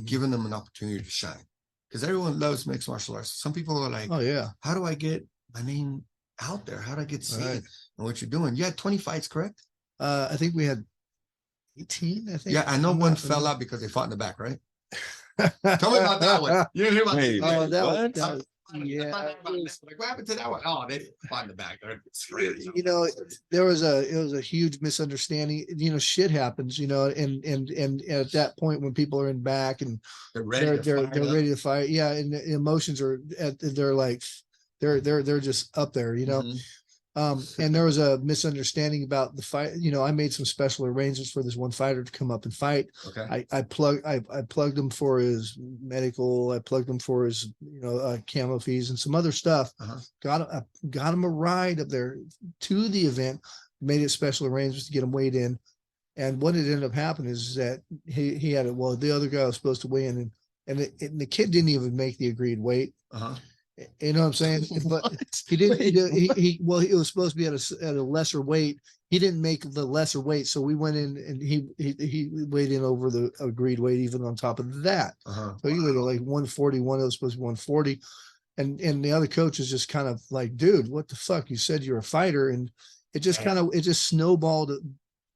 giving them an opportunity to shine. Because everyone loves mixed martial arts. Some people are like, oh yeah, how do I get my name out there? How do I get seen? Right. And what you're doing? You had 20 fights, correct? I think we had 18, I think. Yeah, I know one fell out because they fought in the back, right? Tell me about that one. You didn't hear about Wait, that? Oh, that what? was, yeah. Like, what happened to that one? Oh, they fought in the back. It's crazy. It was a huge misunderstanding. Shit happens, and at that point when people are in back and They're ready. they're ready to fight. Yeah. And the emotions are they're like, they're just up there, Mhm. And there was a misunderstanding about the fight. I made some special arrangements for this one fighter to come up and fight. Okay. I plugged him for his medical. I plugged him for his, camo fees and some other stuff. Uh-huh. Got him a ride up there to the event, made it special arrangements to get him weighed in. And what had ended up happening is that he had it. Well, the other guy was supposed to weigh in, and the kid didn't even make the agreed weight. Uh-huh. You know what I'm saying? But he didn't. He was supposed to be at a lesser weight. He didn't make the lesser weight, so we went in and he weighed in over the agreed weight, even on top of that. Uh-huh. So he weighed like 140. One of those supposed to be 140, and the other coach is just kind of like, dude, what the fuck? You said you're a fighter, and it just snowballed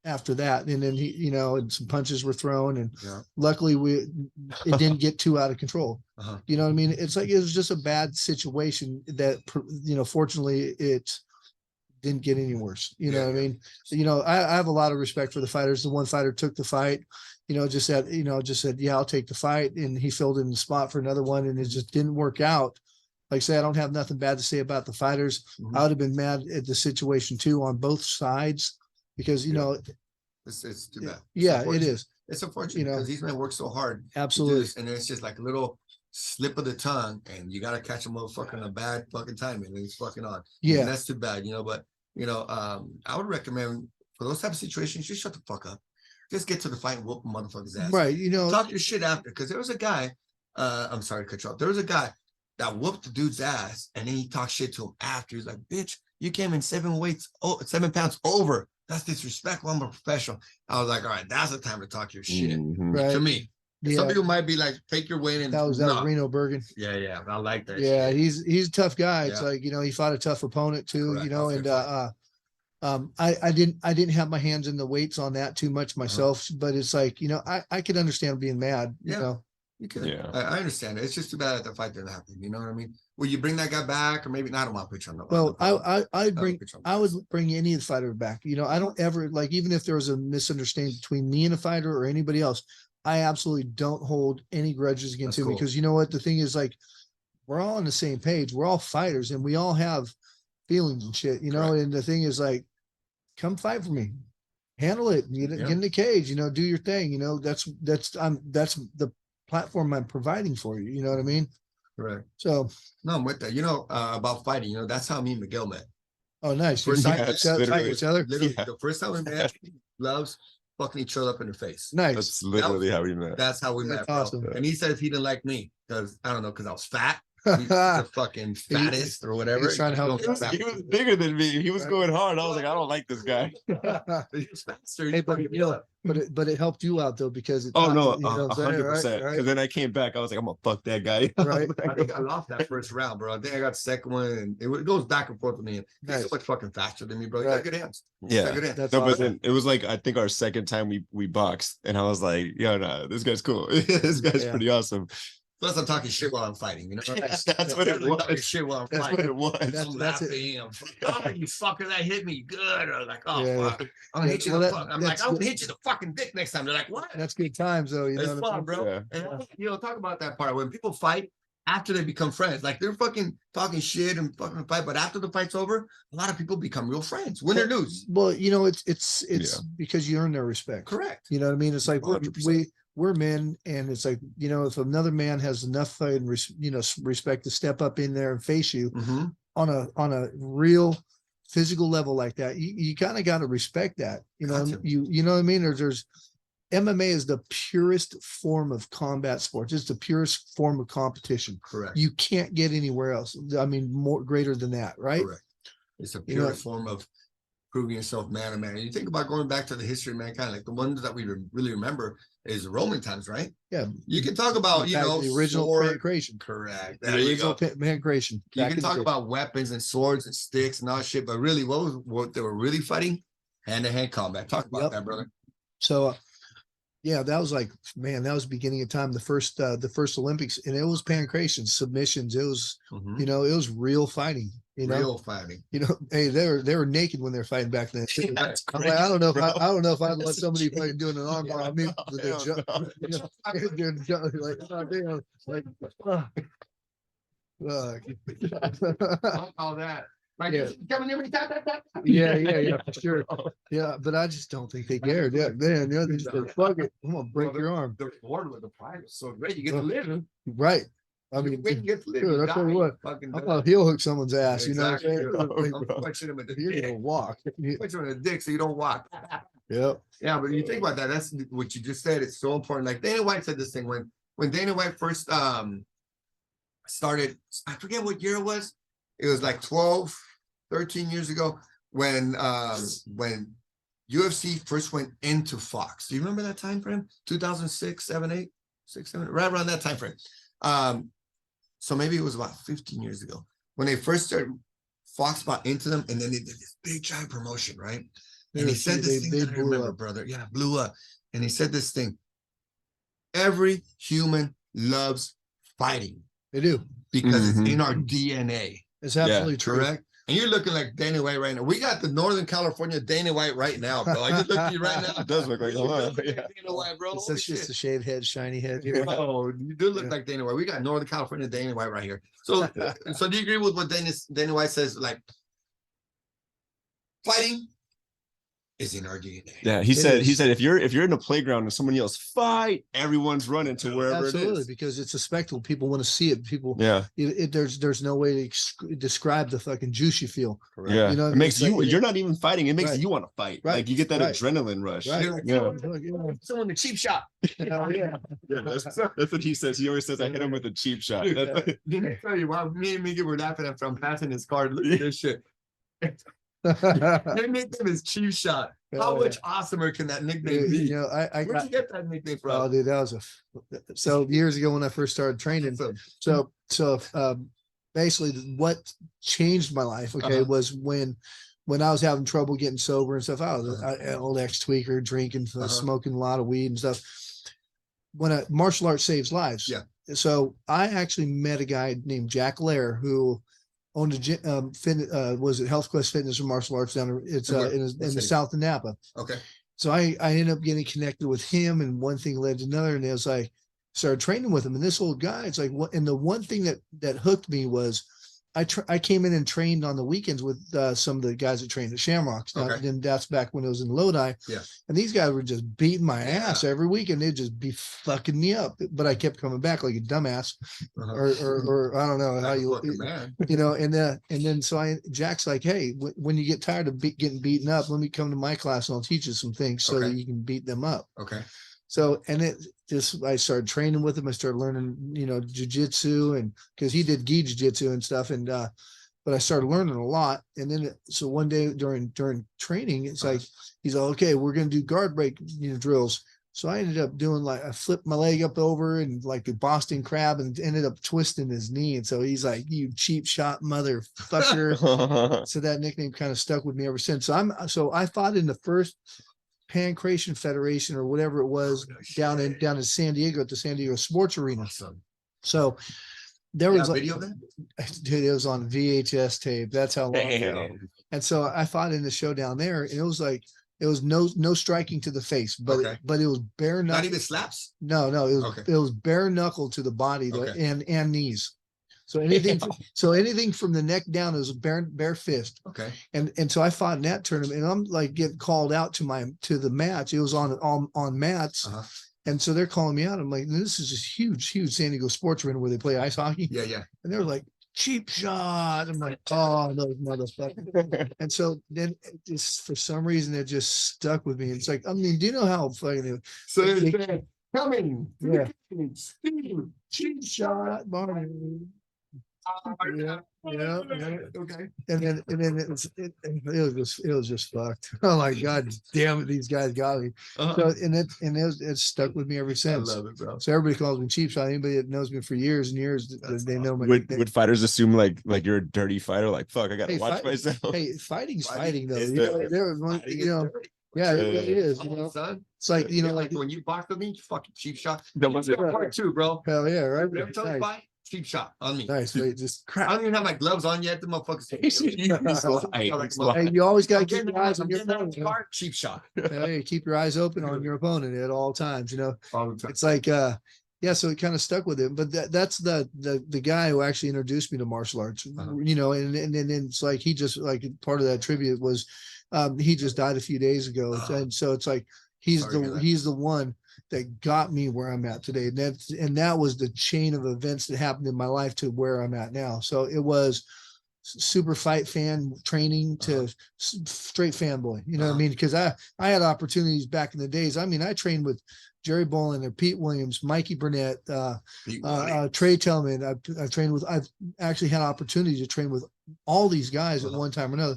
after that. And then and some punches were thrown, and luckily it didn't get too out of control. Uh-huh. You know what I mean? It's like, it was just a bad situation that, fortunately it didn't get any worse. You know what I mean? I have a lot of respect for the fighters. The one fighter took the fight, just said, yeah, I'll take the fight. And he filled in the spot for another one, and it just didn't work out. Like I say, I don't have nothing bad to say about the fighters. Mhm. I would have been mad at the situation too, on both sides, because, It's too bad. yeah, it is. It's unfortunate because these men work so hard. to do Absolutely. this, and it's just like a little slip of the tongue, and you gotta catch a motherfucker in a bad fucking time, and he's fucking on. Yeah. And that's too bad, but I would recommend for those type of situations, just shut the fuck up. Just get to the fight and whoop a motherfucker's ass. Right. Talk your shit after, because there was a guy, I'm sorry to cut you off. There was a guy that whooped the dude's ass, and then he talked shit to him after. He's like, bitch, you came in 7 pounds over. That's disrespectful. I'm a professional. I was like, all right, that's the time to talk your shit. Mhm. Right. To me. Yeah. Some people might be like, take your weight in. That was Reno Bergen. Yeah. I like that. Yeah, shit. he's a tough guy. It's Yeah. like, he fought a tough opponent too, Correct. and That's I didn't have my hands in the weights on that too much myself, but it's like, I could understand being mad, Yeah. You could. Yeah. I understand it. It's just too bad that the fight didn't happen. You know what I mean? Will you bring that guy back, or maybe not? I don't want to put you on the. Well, I I would bring any fighter back. I don't ever, like, even if there was a misunderstanding between me and a fighter or anybody else, I absolutely don't hold any grudges against That's him, cool. because you know what? The thing is, like, we're all on the same page. We're all fighters, and we all have feelings and shit, Correct. and the thing is, like, come fight for me, handle it, get Yeah. in the cage, do your thing. That's the platform I'm providing for you. You know what I mean? Correct. So, No, I'm with that. About fighting, that's how me and Miguel met. oh, nice. First You time- fight That's literally- each other. Literally, Yeah. the first time we met, gloves, fucking each other up in the face. Nice. That's literally how we met. That's how we That's met, bro. awesome. And he said he didn't like me because I don't know, because I was fat. He's the fucking fattest or whatever. he's trying to help He was He was bigger than me. He was going hard. I was like, I don't like this guy. faster. Hey, but it helped you out though, because it Oh no, you know what I'm saying, 100%. right? Because then I came back. I was like, I'm gonna fuck that guy. Right. I think I lost that first round, bro. I think I got the second one, and it goes back and forth with me. And he's so Nice. much fucking faster than me, bro. He Right. got good hands. Yeah. Got good hands. That's No, but awesome. then it was like I think our second time we boxed, and I was like, yo, no, this guy's cool. This guy's Yeah. pretty awesome. Plus, I'm talking shit while I'm fighting. You know, That's what it Literally talking was. shit while I'm That's fighting. what it was. That's- I'm that's it. laughing. I'm like, oh, you fucker, that hit me good. Or like, oh Yeah. fuck, I'm gonna Yeah, hit you. well, the that- fuck. I'm like, that's I'm gonna good. hit you the fucking dick next time. They're like, what? That's good times though, you know. It's what I fun, mean? bro. Yeah. And you know, talk about that part when people fight after they become friends. Like they're fucking talking shit and fucking fight, but after the fight's over, a lot of people become real friends, win or lose. Well, you know, it's Yeah. because you earn their respect. Correct. You know what I mean? It's like 100%. we're men, and it's like, you know, if another man has enough respect to step up in there and face you Mm-hmm. on a real physical level like that, you kind of got to respect that. You know, Gotcha. you know what I mean? There's MMA is the purest form of combat sports. It's the purest form of competition. Correct. You can't get anywhere else. I mean, more greater than that, right? Correct. It's a You pure know- form of proving yourself man to man. You think about going back to the history of mankind, like the ones that we really remember is Roman times, right? Yeah. You can talk about, In you fact, know, the original sword. pancreation. Correct. The There you original go. pancreation. You back can in the talk day. about weapons and swords and sticks and all that shit, but really, what they were really fighting? Hand-to-hand combat. Talk about Yep. that, brother. So, yeah, that was like, man, that was beginning of time. The first Olympics, and it was pancreation submissions. It was, Mhm. you know, it was real fighting. You know, Real fighting. you know, hey, they were naked when they're fighting back then. That's I'm like, I don't know if bro. I don't know if I'd let That's somebody crazy. fucking doing an armbar on me. With their Hell jump, no. you know, they're like, oh, damn, like, fuck. All that. Like, Yeah. coming in with that. Yeah, for sure. Yeah, but I just don't think they cared. Yeah, man, you know, they just said, fuck it, I'm gonna break your arm. The reward with the prize is so great. You get to live. Right. I mean, when you get to live, dude, you I tell you die, what, fucking I'm die. gonna heel hook someone's ass, you know what I'm Exactly. saying? Oh, I'm bro. punching him in the You're dick. gonna walk. Punching him in the dick so you don't walk. Yep. Yeah, but you think about that. That's what you just said. It's so important. Like Dana White said this thing when Dana White first started. I forget what year it was. It was like 12, 13 years ago when UFC first went into Fox. Do you remember that time frame? 2006, 7, 8, 6, 7, right around that time frame. So maybe it was about 15 years ago when they first started. Fox bought into them, and then they did this big giant promotion, right? And he said this thing that I remember, brother. Yeah, blew up. And he said this thing. Every human loves fighting They do. because Mhm. it's in our DNA. It's absolutely true. Correct. And you're looking like Dana White right now. We got the Northern California Dana White right now, bro. I just look at you right now. It does look like him, huh? Yeah. Dana White, bro. It's Holy just a shit. shaved head, shiny head. Oh, you do look Yeah. like Dana White. We got Northern California Dana White right here. So, so do you agree with what Dana White says? Like, fighting is in our DNA. Yeah, he It said is. if you're in a playground and someone yells fight, everyone's running to wherever Absolutely, it is. because it's a spectacle. People want to see it. People, Yeah, there's no way to describe the fucking juice you feel. yeah. You know, it makes it's you. like- you're not even fighting. It makes Right. you want to fight. Right. Like you get that Right. adrenaline rush. Right. You're like, Yeah. someone the cheap shot. Yeah. Yeah, that's what he says. He always says, "I hit him with a cheap shot." Dude, That's- Didn't I tell you why me and Miggy were laughing after I'm passing his card? Look at this shit. Their nickname is Cheap Shot. How Oh, much awesomer can that nickname be? You know, I Where'd got, you get that nickname oh, from? dude, that was so years ago when I first started training. So basically what changed my life, okay, Uh-huh. was when I was having trouble getting sober and stuff. I was an old ex-tweaker, drinking, Uh-huh. smoking a lot of weed and stuff. When a martial art saves lives. Yeah. So I actually met a guy named Jack Lair who owned a gym, was it Health Quest Fitness and Martial Arts down there. It's And where? in What the city? south of Napa. Okay. So I ended up getting connected with him, and one thing led to another, and it was like started training with him. And this old guy, it's like what? And the one thing that hooked me was I came in and trained on the weekends with some of the guys that trained at Shamrocks. Now, Okay. then that's back when it was in Lodi. Yeah. And these guys were just beating my Yeah. ass every weekend. They'd just be fucking me up, but I kept coming back like a dumbass, Uh-huh. or I don't know how Like a you, fucking man. you know. And then so Jack's like, hey, when you get tired of getting beaten up, let me come to my class and I'll teach you some things so Okay. that you can beat them up. Okay. So, and it just, I started training with him. I started learning, jujitsu, and because he did gi jujitsu and stuff. And, but I started learning a lot. And then, so one day during training, it's like, he's like, okay, we're going to do guard break, drills. So I ended up doing I flipped my leg up over and like a Boston crab and ended up twisting his knee. And so he's like, you cheap shot motherfucker. So that nickname kind of stuck with me ever since. So I fought in the first Pancration Federation or whatever it was down in San Diego at the San Diego Sports Arena. Awesome. So there was video then? Dude, it was on VHS tape. That's how long. Damn. And so I fought in the show down there, and it was like, it was no striking to the face, but Okay. but it was bare knuckle. Not even slaps. No, it was bare knuckle to the body and knees. So anything from the neck down is bare fist. Okay. And so I fought in that tournament, and I'm like getting called out to the match. It was on mats. Uh-huh. And so they're calling me out. I'm like, this is this huge San Diego sports arena where they play ice hockey. Yeah, yeah. And they're like, cheap shot. I'm like, oh, those motherfuckers. And so then just for some reason it just stuck with me. It's like, I mean, do you know how fucking So it's coming. Yeah. Steve, cheap shot, Barnett. Yeah. Okay. And then it was just fucked. Oh my god damn it, these guys got me. So it's stuck with me ever I since. love it, bro. So everybody calls me cheap shot. Anybody that knows me for years and years, they know my Would fighters assume like you're a dirty fighter? Like, fuck, I gotta Hey, watch myself. Hey, fighting's fighting though. It's There was one, yeah, it really is. Son. It's like, like when you box with me, you fucking cheap shot. That was it. Part two, bro. hell yeah, right? Every time we Nice, fight, cheap shot on me. nice. Wait, just I crap. don't even have my gloves on yet. The motherfuckers. Hey, you always gotta keep your eyes on your opponent. Cheap shot. Hell yeah, keep your eyes open on your opponent at all times. All the time. It's like, yeah, so it kind of stuck with him. But that's the guy who actually introduced me to martial arts. Uh-huh. And then it's like he just like part of that tribute was he just died a few days ago. And so it's like he's the one that got me where I'm at today. And that was the chain of events that happened in my life to where I'm at now. So it was super fight fan training to straight fanboy, what I mean? Because I had opportunities back in the days. I mean, I trained with Jerry Bollinger, Pete Williams, Mikey Burnett, Trey Tellman. I've actually had opportunity to train with all these guys at one time or another.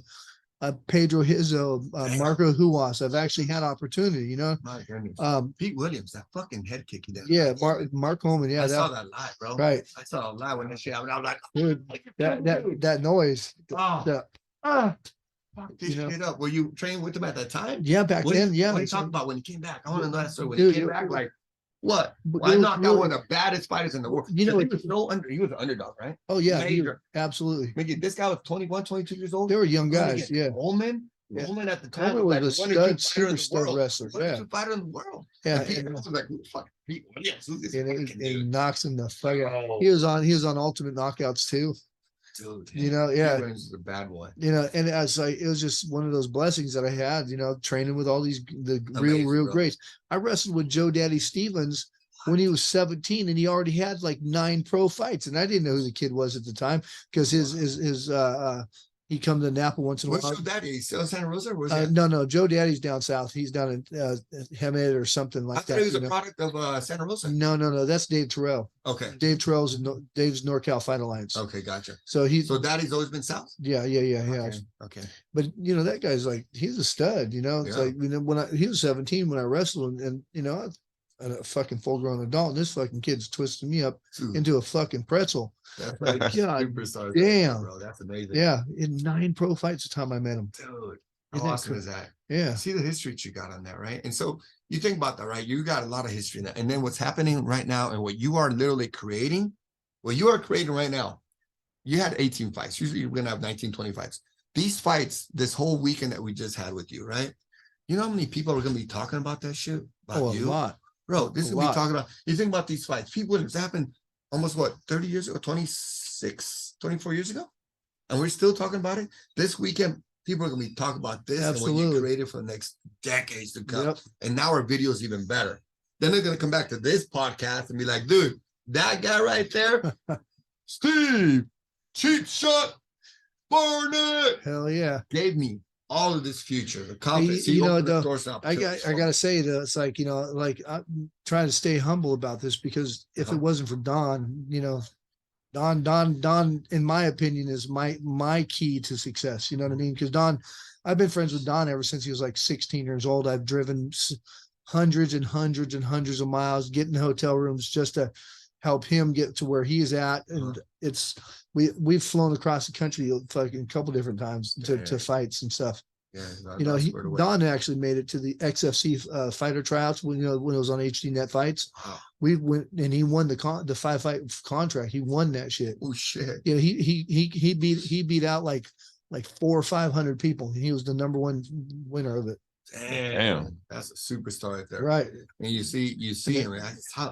Pedro Hizzo, Marco Huas. I've actually had opportunity, My goodness. Pete Williams, that fucking head kick he did. Yeah, Mark Holman. Yeah, I saw that live, bro. right. I saw it live when that shit happened. I was like, Dude, that noise. oh, fuck this you know. shit up. Were you training with him at that time? Yeah, back then. Yeah. What are you talking about when he came back? I want to know that story. When Dude, he came back, like, what? But Well, I it was knocked out really- one of the baddest fighters in the world. You know, he was he was an underdog, right? Oh yeah, Major. absolutely. Maybe this guy was 21, 22 years old. They were young Who was it guys. again? Yeah. Holman. Yeah. Holman at the time Holman was a like one or two stud, fighter in the super world. wrestler. One or Yeah. two fighter in the world. Yeah. And Pete And, Williams was like, who the fuck? Pete Williams. Who's this and fucking he dude? knocks him the fuck out. Oh, He was on Ultimate Knockouts too. dude. Yeah. Pete Williams is a bad one. And as it was just one of those blessings that I had, training with all these the Amazing, real bro. greats. I wrestled with Joe Daddy Stevens when he was 17, and he already had like 9 pro fights, and I didn't know who the kid was at the time because his he come to Napa once in a What's while. your daddy? He's still in Santa Rosa? Or was he? No, Joe Daddy's down south. He's down in Hemet or something I like thought that. he was a product of Santa Rosa. No, that's Dave Terrell. Okay. Dave Terrell's Dave's NorCal Fight Alliance. Okay, gotcha. So he's So daddy's always been south? yeah. Okay. But that guy's like, he's a stud, it's Yeah. like, when he was 17 when I wrestled, and I'm a fucking full grown adult, and this fucking kid's twisting me up Dude, into a fucking pretzel. that's like God superstars, damn. bro. That's amazing. Yeah, in 9 pro fights the time I met him. Dude, Isn't how that awesome cool? is that? Yeah. See the history that you got on that, right? And so you think about that, right? You got a lot of history in that. And then what's happening right now and what you are literally creating, what you are creating right now, you had 18 fights. Usually you're going to have 19, 20 fights. These fights, this whole weekend that we just had with you, right? You know how many people are going to be talking about that shit? About Oh, a you? lot. Bro, this is A what we lot. talking about. You think about these fights. People, it's happened almost 30 years ago, 26, 24 years ago. And we're still talking about it. This weekend, people are going to be talking about this and what Absolutely. you created for the next decades to come. Yep. And now our video is even better. Then they're going to come back to this podcast and be like, dude, that guy right there, Steve, cheap shot, Barnett, Hell yeah. gave me all of this future, the confidence. you He know, opened the the- doors and I opportunities for me. gotta say that it's like, you know, like I'm trying to stay humble about this because if it Uh-huh. wasn't for Don, you know, Don, in my opinion, is my key to success. You know what I mean? Because Don, I've been friends with Don ever since he was like 16 years old. I've driven hundreds and hundreds and hundreds of miles, getting hotel rooms just to help him get to where he's at. And it's we've flown across the country fucking a couple different times to fights and stuff. Yeah, You know, Don squared away. Don actually made it to the XFC fighter tryouts when, you know, when it was on HD Net Fights. Wow. We went and he won the 5-fight contract. He won that shit. Oh shit. You know, he beat out like 400 or 500 people, and he was the #1 winner of it. Damn. That's a superstar right there. Right. And you see him.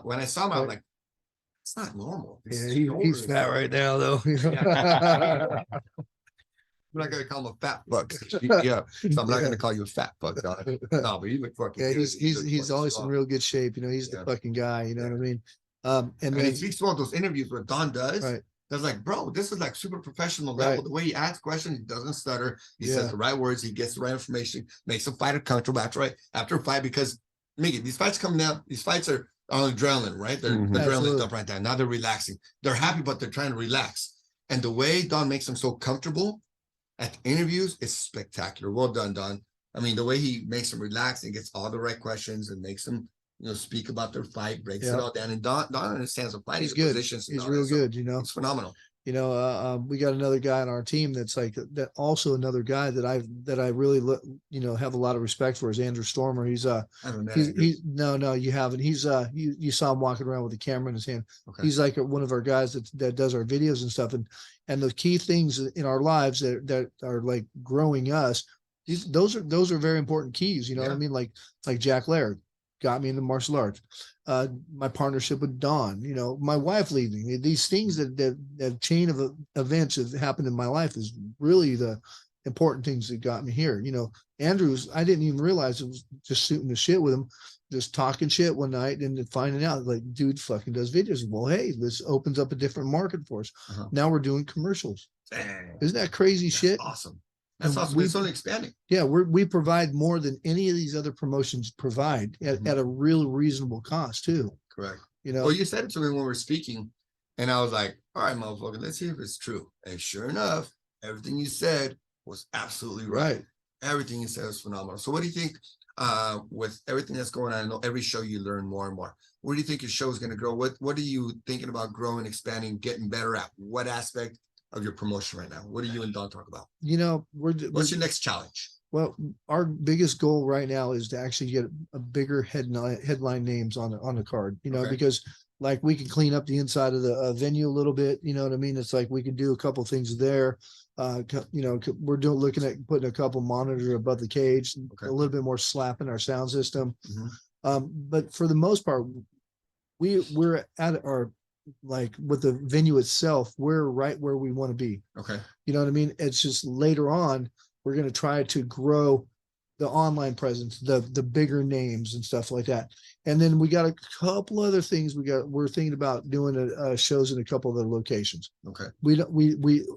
When I saw him, I was like, it's not normal. Yeah, His he's shoulders- fat right now though. I'm not gonna call him a fat fuck. Yeah. So I'm not gonna call you a fat fuck, Don. No, but you look fucking Yeah, good. he's fucking always in strong. real good shape. You know, he's the Yeah. fucking guy. You know what I mean? And And then he speaks about those interviews where Don does. right, That's like, bro, this is like super professional level. Right. The way he asks questions, he doesn't stutter. He Yeah. says the right words. He gets the right information, makes the fighter comfortable after a fight. Because, Miggy, these fights coming out, these fights are on adrenaline, right? They're Mhm. the Absolutely. adrenaline up right now. Now they're relaxing. They're happy, but they're trying to relax. And the way Don makes them so comfortable at the interviews is spectacular. Well done, Don. I mean, the way he makes them relax and gets all the right questions and makes them, you know, speak about their fight, breaks it Yeah. all down. And Don understands the fight. he's good. Positions and He's all real that, so good. You know. It's phenomenal. You know, we got another guy on our team that's like that. Also, another guy that I really you know, have a lot of respect for is Andrew Stormer. He's I haven't met he's Andrew. no, you haven't. He's you saw him walking around with a camera in his hand. Okay. He's like one of our guys that does our videos and stuff. And the key things in our lives that are like growing us. Those are very important keys. You know what I Yeah. mean? Like Jack Laird got me into martial arts. My partnership with Don, you know, my wife leaving, these things that chain of events have happened in my life is really the important things that got me here. You know, Andrews, I didn't even realize it was just shooting the shit with him, just talking shit one night and then finding out like, dude fucking does videos. Well, hey, this opens up a different market for us. Uh-huh. Now we're doing commercials. Dang, Isn't that crazy that's shit? awesome. That's And awesome. It's only expanding. Yeah, we provide more than any of these other promotions provide Mhm. at a real reasonable cost too. Correct. You know, Well, you said it to me when we were speaking, and I was like, all right, motherfucker, let's see if it's true. And sure enough, everything you said was absolutely right. right. Everything you said was phenomenal. So what do you think with everything that's going on? I know every show you learn more and more. Where do you think your show is going to grow? What are you thinking about growing, expanding, getting better at? What aspect of your promotion right now? What do you and Don talk about? You know, What's your next challenge? well, our biggest goal right now is to actually get a bigger headline names on the card. You know, Okay. because like we can clean up the inside of the venue a little bit. You know what I mean? It's like we can do a couple things there. You know, we're looking at putting a couple monitors above the cage, Okay. a little bit more slap in our sound system. Mhm. But for the most part, we're at our, like with the venue itself, we're right where we want to be. Okay. You know what I mean? It's just later on, we're going to try to grow the online presence, the bigger names and stuff like that. And then we got a couple other things we're thinking about doing shows in a couple of other locations. Okay. We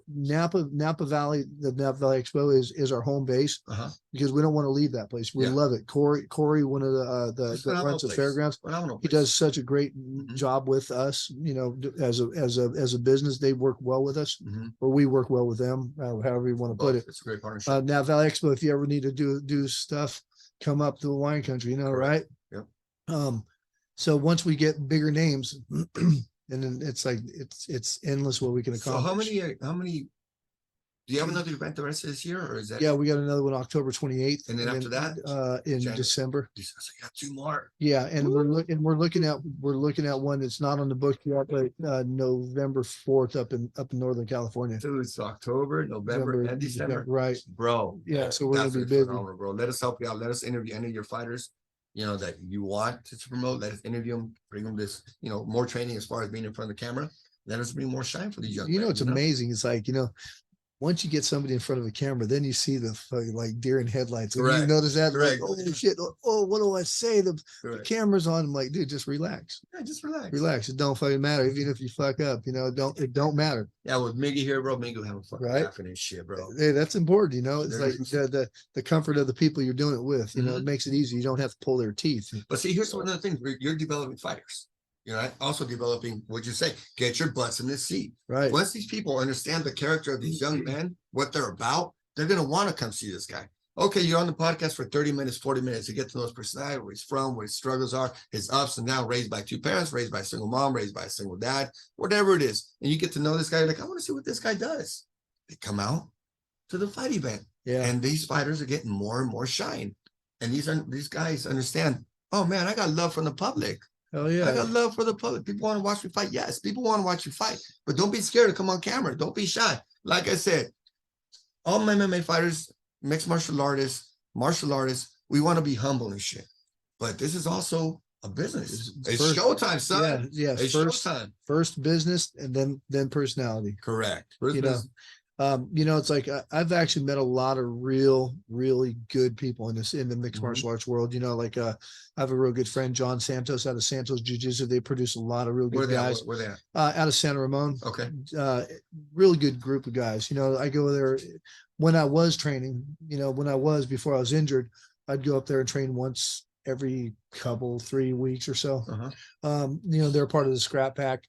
Napa Valley, the Napa Valley Expo is our home base Uh-huh. because we don't want to leave that place. We Yeah. love it. Corey, one of the It's that phenomenal runs the place. fairgrounds, Phenomenal he place. does such a great job with us. You know, as a business, they work well with us, Mhm. or we work well with them, however you want to put Both. it. It's a great partnership. Now Valley Expo, if you ever need to do stuff, come up to the wine country, you know, Correct. right? Yep. So once we get bigger names, and then it's like it's endless what we can So accomplish. how many do you have another event the rest of this year, or is that Yeah, we got another one October 28th, And then after that, in January. December. so you got two more? Yeah, and we're looking at one that's not on the book yet, but November 4th up in Northern California. Dude, it's October, November, and December. Right. Bro. Yeah, so we're gonna that's be busy. phenomenal, bro. Let us help you out. Let us interview any of your fighters, you know, that you want to promote. Let us interview them, bring them this, you know, more training as far as being in front of the camera. Let us bring more shine for these young You know, men, it's amazing. It's like, you know, once you get somebody in front of a camera, then you see the fucking like deer in headlights. Have you Correct. notice that? Like, Correct. oh shit! Oh, what do I say? The Correct. camera's on. I'm like, dude, just relax. Yeah, just relax. Relax. It don't fucking matter. Even if you fuck up, it don't matter. Yeah, with Miggy here, bro, Miggy having fun Right. laughing and shit, bro. Hey, that's important. It's There like is. the comfort of the people you're doing it with. It makes it easy. You don't have to pull their teeth. But see, here's one of the things: you're developing fighters. You're not also developing, what'd you say? Get your butts in this seat. Right. Once these people understand the character of these young men, what they're about, they're gonna want to come see this guy. Okay, you're on the podcast for 30 minutes, 40 minutes to get to know his personality, where he's from, what his struggles are, his ups and downs, raised by 2 parents, raised by a single mom, raised by a single dad, whatever it is. And you get to know this guy, you're like, I want to see what this guy does. They come out to the fight event. Yeah. And these fighters are getting more and more shine. And these guys understand, oh man, I got love from the public. Oh I yeah. got love for the public. People want to watch me fight. Yes, people want to watch you fight, but don't be scared to come on camera. Don't be shy. Like I said, all my MMA fighters, mixed martial artists, we want to be humble and shit. But this is also a business. It's First- showtime, son. Yeah. It's showtime. First business and then personality. Correct. It's like I've actually met a lot of really good people in the mixed martial arts world. I have a real good friend, John Santos, out of Santos Jiu-Jitsu. They produce a lot of real Where good they at? guys. Where they at? Out of Santa Ramon. Okay. Really good group of guys. I go there when I was training. Before I was injured, I'd go up there and train once every 3 weeks or so. They're part of the Scrap Pack.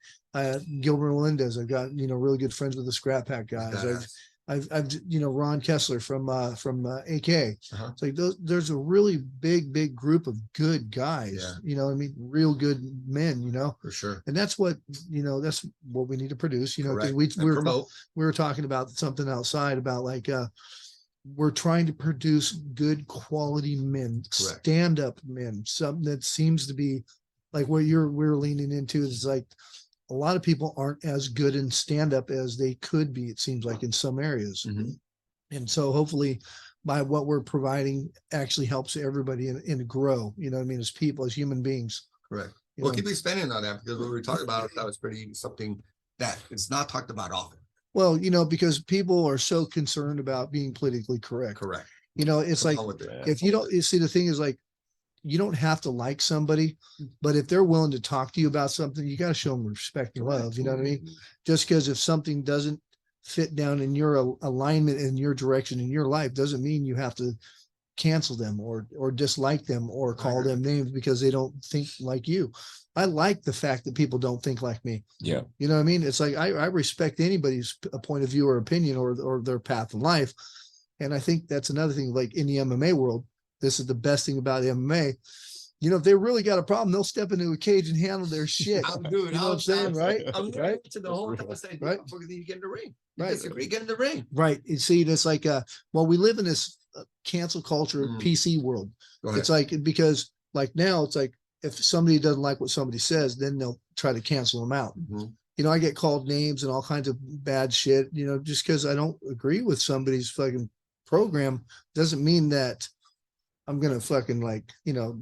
Gilbert Melendez, I've got really good friends with the Scrap Pack guys. I've Ron Kessler from AK. It's like there's a really big group of good guys. Real good men. For sure. And that's what that's what we need to produce. Because Correct. And promote. we were talking about something outside about we're trying to produce good quality men, Correct. stand-up men, something that seems to be like what we're leaning into is like a lot of people aren't as good in stand-up as they could be, it seems like in some areas. And so hopefully by what we're providing actually helps everybody and grow, as people, as human beings. Correct. We'll keep expanding on that because what we were talking about, that was pretty something that is not talked about often. Well, because people are so concerned about being politically correct. Correct. It's like if you don't, you see, the thing is like, you don't have to like somebody, but if they're willing to talk to you about something, you got to show them respect and love. You know what I mean? Just because if something doesn't fit down in your alignment, in your direction, in your life, doesn't mean you have to cancel them or dislike them or call them names because they don't think like you. I like the fact that people don't think like me. Yeah. You know what I mean? It's like, I respect anybody's point of view or opinion or their path in life. And I think that's another thing, like in the MMA world, this is the best thing about MMA. If they really got a problem, they'll step into a cage and handle their shit. You know what I'm saying? Right? I'm Right? to the whole conversation. Right. You get in the ring. You Right. disagree, get in the ring. Right. You see, it's like, we live in this cancel culture PC world. Go ahead. It's like, because like now it's like, if somebody doesn't like what somebody says, then they'll try to cancel them out. I get called names and all kinds of bad shit, just because I don't agree with somebody's fucking program doesn't mean that I'm going to fucking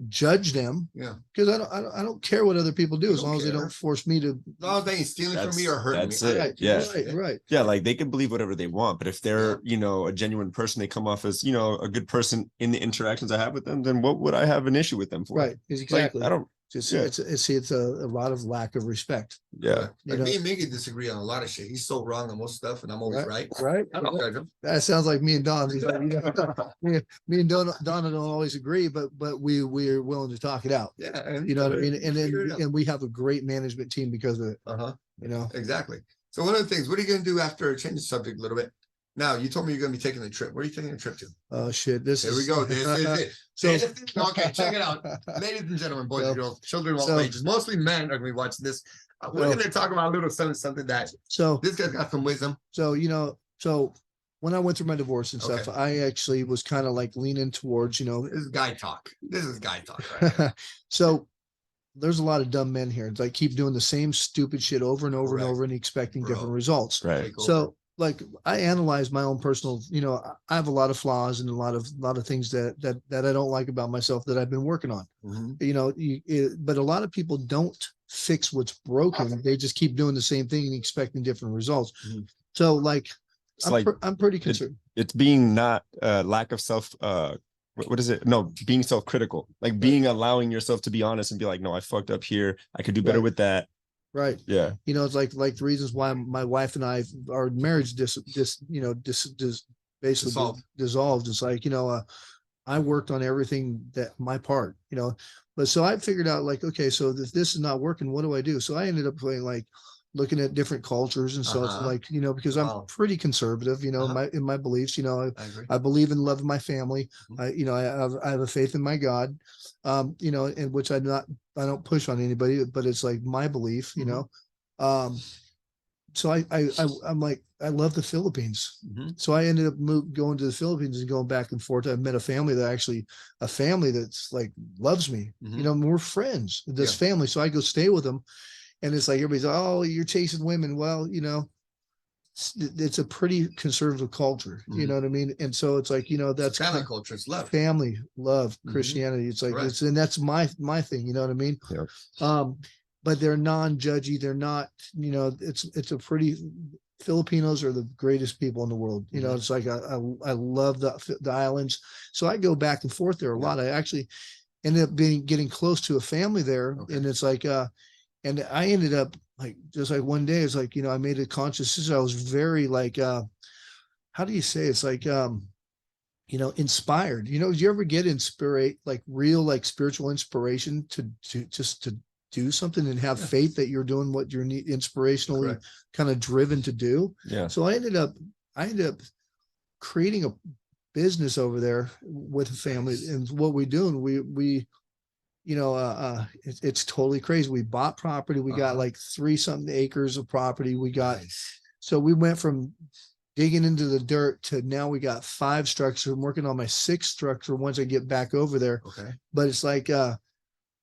judge them. Yeah. Because I don't care what other people do as long as they care. don't force me to. No, they ain't stealing from me or hurting me. That's it. Right, Yeah. Right. Yeah, like they can believe whatever they want, but if they're, a genuine person, they come off as, a good person in the interactions I have with them, then what would I have an issue with them for? Right. Exactly. Like, I don't. It's Yeah. it's a lot of lack of respect. Yeah. Like me and Miggy disagree on a lot of shit. He's so wrong on most stuff, and I'm always right. Right. I don't judge him. That sounds like me and Don. He's like, me and Donna don't always agree, but we're willing to talk it out. Yeah. And You know what I mean? And figure it out. then we have a great management team because of it. Exactly. So one of the things, what are you going to do after change the subject a little bit? Now, you told me you're going to be taking a trip. Where are you taking a trip to? Oh shit! Here we go. This is it. So Okay, check it out. Ladies and gentlemen, boys and girls, children of all so- ages, mostly men are going to be watching this. We're Well- going to talk about a little something that So this guy's got some wisdom. so when I went through my divorce and stuff, Okay. I actually was kind of like leaning towards, This is guy talk. This is guy talk. Right? so there's a lot of dumb men here. It's like keep doing the same stupid shit over and over and Correct. over and expecting Bro. different results. Right. Take over. So like I analyze my own personal, I have a lot of flaws and a lot of things that I don't like about myself that I've been working on. Mhm. But a lot of people don't fix what's broken. They just keep doing the same thing and expecting different results. Mhm. So like It's like I'm pretty concerned. it's being not lack of self what is it? No, being self-critical, like being allowing yourself to be honest and be like, no, I fucked up here. I could do better Right. with that. Right. Yeah. You know, it's like the reasons why my wife and I, our marriage basically dissolved. It's like, I worked on everything that my part, but so I figured out like, okay, so if this is not working, what do I do? So I ended up playing like looking at different cultures and stuff, like, because I'm Wow. pretty conservative, in my beliefs, I agree. I believe in loving my family. I have a faith in my God, in which I don't push on anybody, but it's like my belief, so I'm like, I love the Philippines. So I ended up going to the Philippines and going back and forth. I met a family that's like loves me. We're friends, this family. So I go stay with them. And it's like, everybody's, oh, you're chasing women. Well, it's a pretty conservative culture, you know what I mean? And so it's like, that's family culture. It's love. Family, love, Christianity. It's like, Correct. and that's my thing, you know what I mean? Yeah. But they're non-judgy. They're not, it's a pretty, Filipinos are the greatest people in the world. It's like, I love the islands. So I go back and forth there a lot. I actually ended up getting close to a family there. And it's like, and I ended up like, just like one day, it's like, I made a conscious decision. I was very like, how do you say? It's like, inspired, do you ever get like real, like spiritual inspiration to just to do something and have faith that you're doing what you're inspirationally kind of driven to do? Yeah. So I ended up creating a business over there with a family. And what we do, and we it's totally crazy. We bought property. We got like 3-something acres of property. We got, so we went from digging into the dirt to now we got 5 structures. I'm working on my 6th structure once I get back over there. But it's like,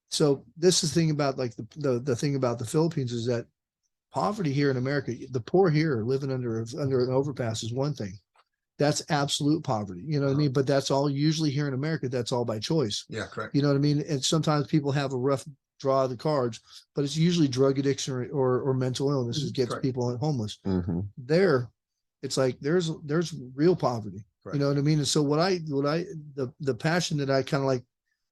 so this is the thing about like the thing about the Philippines is that poverty here in America, the poor here living under an overpass is one thing. That's absolute poverty. You know what I mean? But that's all usually here in America. That's all by choice. Yeah, correct. You know what I mean? And sometimes people have a rough draw of the cards, but it's usually drug addiction or mental illnesses gets people homeless. There, it's like there's real poverty. You know what I mean? And so the passion that I kind of like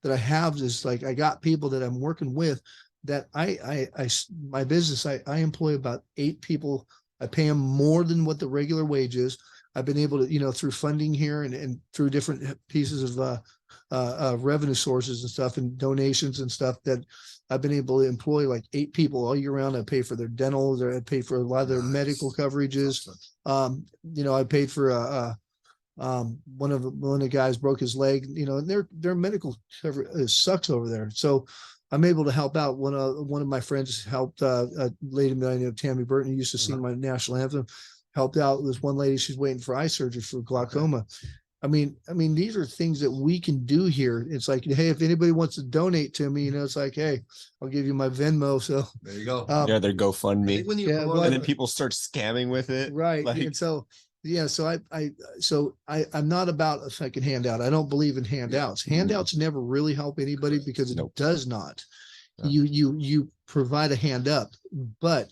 that I have is like I got people that I'm working with that my business I employ about 8 people. I pay them more than what the regular wage is. I've been able to, through funding here and through different pieces of revenue sources and stuff and donations and stuff that I've been able to employ like 8 people all year round. I pay for their dental, I pay for a lot of their medical coverages. I paid for one of the guys broke his leg, and their medical cover sucks over there. So I'm able to help out. One of my friends helped a lady by the name of Tammy Burton, who used to sing my national anthem. Helped out with one lady. She's waiting for eye surgery for glaucoma. I mean, these are things that we can do here. It's like, hey, if anybody wants to donate to me, it's like, hey, I'll give you my Venmo. So there you go. Their GoFundMe. And then people start scamming with it. Right. Like, and so, I'm not about a fucking handout. I don't believe in handouts. Handouts never really help anybody because it does not. You provide a hand up, but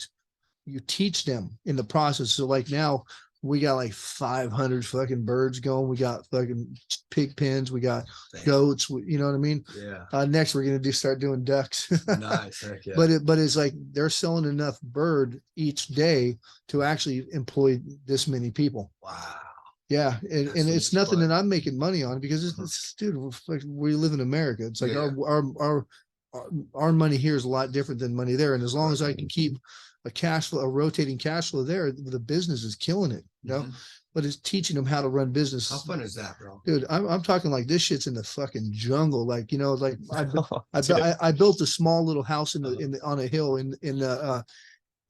you teach them in the process. So like now we got like 500 fucking birds going. We got fucking pig pens. We got goats. You know what I mean? Yeah. Next we're going to start doing ducks. Nice. Heck yeah. But it's like they're selling enough bird each day to actually employ this many people. Wow. Yeah. And it's nothing that I'm making money on because it's dude, we live in America. It's like our money here is a lot different than money there. And as long as I can keep a rotating cash flow there, the business is killing it, but it's teaching them how to run business. How fun is that, bro? Dude, I'm talking like this shit's in the fucking jungle. Like, like I built a small little house on a hill in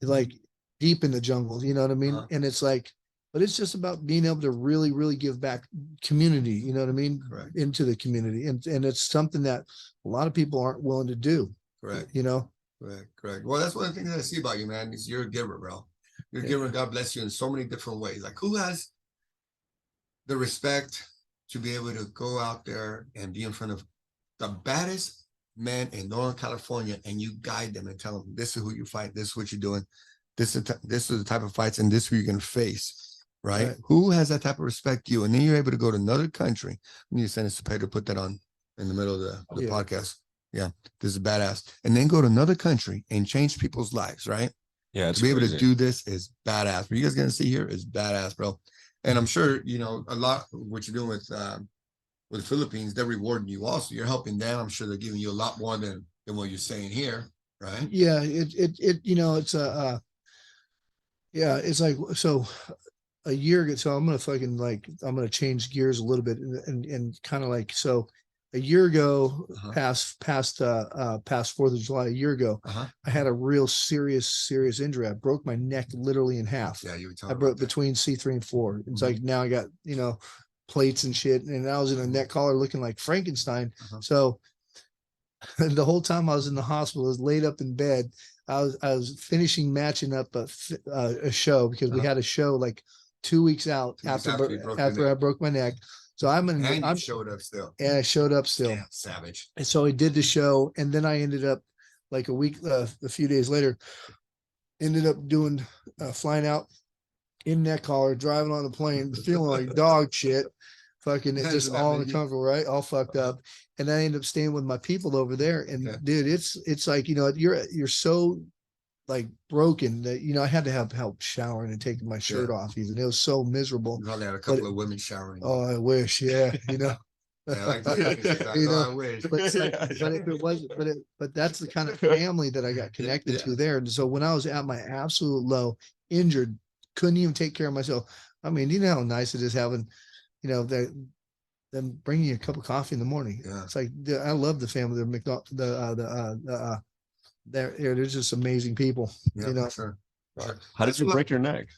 like deep in the jungle, you know what I mean? And it's like, but it's just about being able to really, really give back community, you know what I mean? Correct. Into the community. And it's something that a lot of people aren't willing to do. Correct. Correct. Well, that's one of the things that I see about you, man, is you're a giver, bro. You're a giver. God bless you in so many different ways. Like, who has the respect to be able to go out there and be in front of the baddest men in Northern California and you guide them and tell them, this is who you fight, this is what you're doing, this is the type of fights, and this is who you're going to face. right? Right. Who has that type of respect to you? And then you're able to go to another country. We need to send us to pay to put that on in the middle of the Yeah. podcast. Yeah, this is badass. And then go to another country and change people's lives, right? Yeah, it's To be able to crazy. do this is badass. What you guys gonna see here is badass, bro. And I'm sure you know a lot what you're doing with the Philippines. They're rewarding you also. You're helping them. I'm sure they're giving you a lot more than what you're saying here, right? Yeah, it you know, it's yeah, it's like, so a year ago, so I'm gonna fucking like, I'm gonna change gears a little bit and kind of like, so a year ago, Uh-huh. past 4th of July, a year ago, Uh-huh. I had a real serious injury. I broke my neck literally in half. Yeah, you were I talking broke about that. between C3 and 4. It's Mhm. like now I got, you know, plates and shit, and I was in a neck collar looking like Frankenstein. Uh-huh. So the whole time I was in the hospital, I was laid up in bed. I was finishing matching up a show because we Uh-huh. had a show like 2 weeks out 2 weeks after after you broke your after I neck. broke my neck. So I'm And you I'm showed up still. and I showed up still. Damn, savage. And so I did the show, and then I ended up like a few days later, ended up doing flying out in neck collar, driving on the plane, feeling like dog shit. Fucking it Isn't just that all maybe? uncomfortable, right? All fucked up. And I ended up staying with my people over there. And Okay. dude, it's like, you know, you're so like broken that, you know, I had to have help showering and taking my shirt Yeah. off even. It was so miserable. You probably had a couple of women showering. Oh, I wish, yeah, you know. Yeah, like that. You know, I wish. but it's like, but if it wasn't, but that's the kind of family that I got connected to there. And so when I was at my absolute low, injured, couldn't even take care of myself. I mean, you know how nice it is having, you know, them bringing you a cup of coffee in the morning. Yeah. It's like, I love the family. They're just amazing people. Yeah, You know, for sure. How did That's you what- break your neck?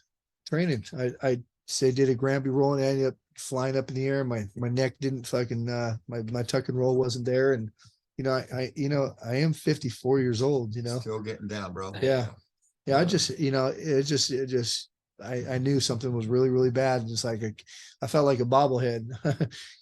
training. I say did a Granby roll and I ended up flying up in the air. My neck didn't fucking my tuck and roll wasn't there. And you know, I am 54 years old, you know. Still getting down, bro. Yeah. Yeah. I just, you know, it just I knew something was really, really bad. And it's like I felt like a bobblehead.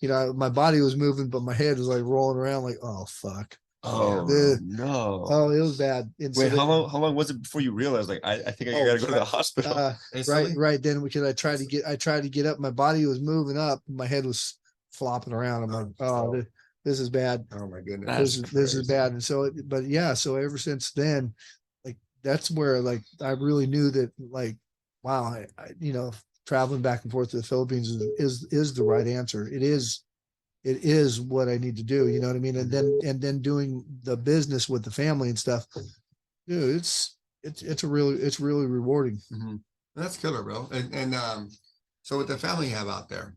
You know, my body was moving, but my head was like rolling around like, oh fuck. Oh the- no. Oh, it was bad. And Wait, so how long was it before you realized like I think I gotta go to the hospital? Instantly? right then, because I tried to get up, my body was moving up, my head was flopping around. I'm like, oh, this is bad. Oh my goodness. That's This is crazy. bad. And so but yeah, so ever since then, like that's where like I really knew that like, wow, I you know, traveling back and forth to the Philippines is the right answer. It is what I need to do, you know what I mean? And then doing the business with the family and stuff, dude, it's really rewarding. Mhm. That's killer, bro. And so with the family you have out there,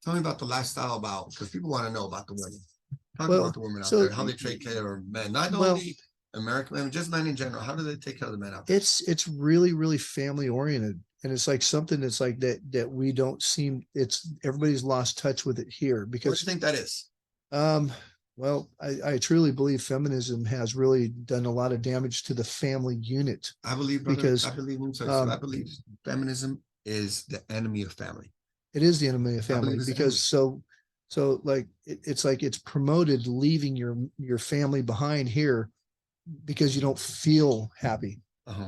tell me about the lifestyle because people want to know about the women. Talk Well, about the women out so- there, how they take care of men, not Well- only American men, just men in general. How do they take care of the men out there? It's really family oriented, and it's like something that's like that we don't seem, it's everybody's lost touch with it here What do because you think that is? well, I truly believe feminism has really done a lot of damage to the family unit. I believe, brother, because, I believe I believe feminism is the enemy of family. It is the enemy of I believe family it's the because so like it's like it's promoted leaving your family behind here because you don't feel happy.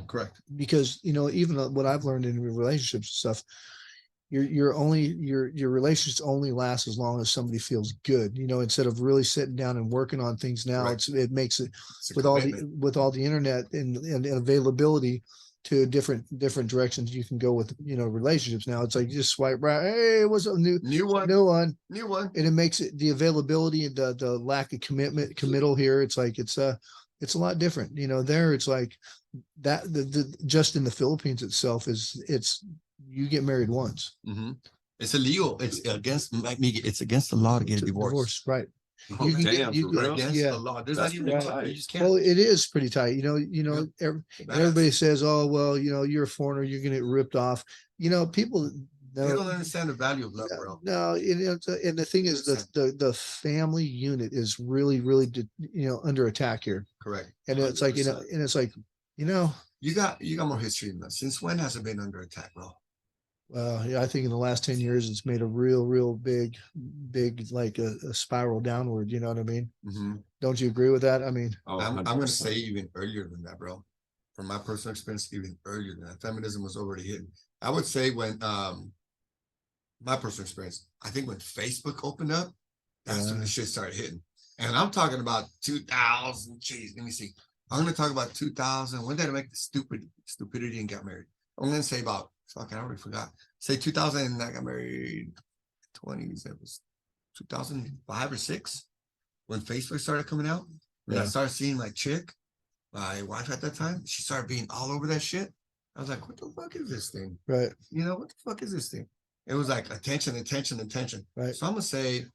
Correct. Because you know, even what I've learned in relationships and stuff, your relationships only last as long as somebody feels good, you know, instead of really sitting down and working on things now. Right. It makes it It's a with all commitment. the internet and availability to different directions you can go with, you know, relationships now. It's like you just swipe right, hey, what's up, new New one, one. and it makes it the availability and the lack of committal here. It's like it's a lot different, you know. There it's like that the just in the Philippines itself it's you get married once. Mhm. It's illegal. It's against it's against the law to get a divorce. Right? Oh, You can get- damn, you for can- real? Against yeah. the law. There's That's not even pretty a law. tight. You just can't. Well, it is pretty tight, you know. Badass. Everybody says, "Oh, well, you know, you're a foreigner, you're gonna get ripped off." You know, people They don't understand the value of love, bro. no, you know, and the thing is that the family unit is really, you know, under attack here. Correct. And it's like, you know, 100%. and it's like, you know, You got more history than that. Since when has it been under attack, bro? yeah, I think in the last 10 years, it's made a real big, like a spiral downward. You know what I mean? Mhm. Don't you agree with that? I mean, Oh, I'm gonna 100%. say even earlier than that, bro. From my personal experience, even earlier than that, feminism was already hidden. I would say when my personal experience, I think when Facebook opened up, that's when Yeah. the shit started hitting. And I'm talking about 2000. Geez, let me see. I'm gonna talk about 2000. When did I make the stupidity and got married? I'm gonna say about fuck, I already forgot. Say 2000 and I got married 20s. That was 2005 or 6 when Facebook started coming out. And I Yeah. started seeing my chick, my wife at that time. She started being all over that shit. I was like, what the fuck is this thing? Right. You know, what the fuck is this thing? It was like attention, attention, attention. Right. So I'm gonna say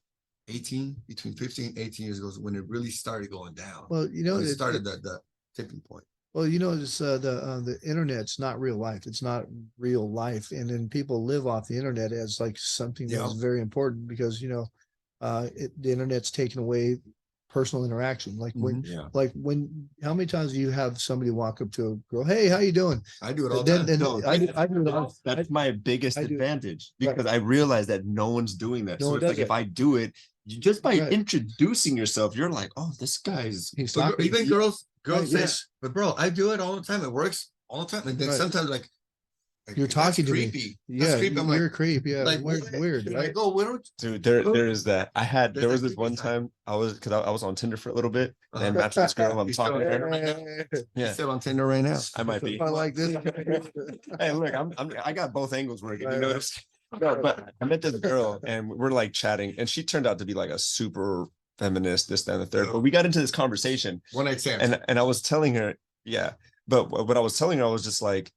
18, between 15, 18 years ago is when it really started going down. Well, you know, When it started the tipping point. well, you know, it's the internet's not real life. It's not real life, and then people live off the internet as like something that's Yeah. very important because you know, the internet's taken away personal interaction. Like when, Yeah. how many times do you have somebody walk up to a girl, hey, how you doing? I do it all the Then, time. then No, I do it all. That's my biggest I do- advantage Right. because I realize that no one's doing that. No So one it's like does if it. I do it, just by Right. introducing yourself, you're like, oh, this guy's He's But talking. even girls Right, say, yes. but bro, I do it all the time. It works all the time. And then Right. sometimes like You're that's talking to me. creepy. Yeah, That's creepy. I'm you're like, a creep. Yeah, like weird, what? weird, And right? I go, what don't dude. There is that. There's There was that this one creepy side. time I was on Tinder for a little bit and I Uh-huh. matched with this girl. I'm You talking to still- her. You're Yeah, still on Tinder right now. I might be. I like this. Hey, look, I got both angles working. Right, You know right. what I'm saying? No, but I met this girl and we're like chatting, and she turned out to be like a super feminist, this, that, and the third. But we got into this conversation, One night stand. and I was telling her, yeah. But what I was telling her, I was just like,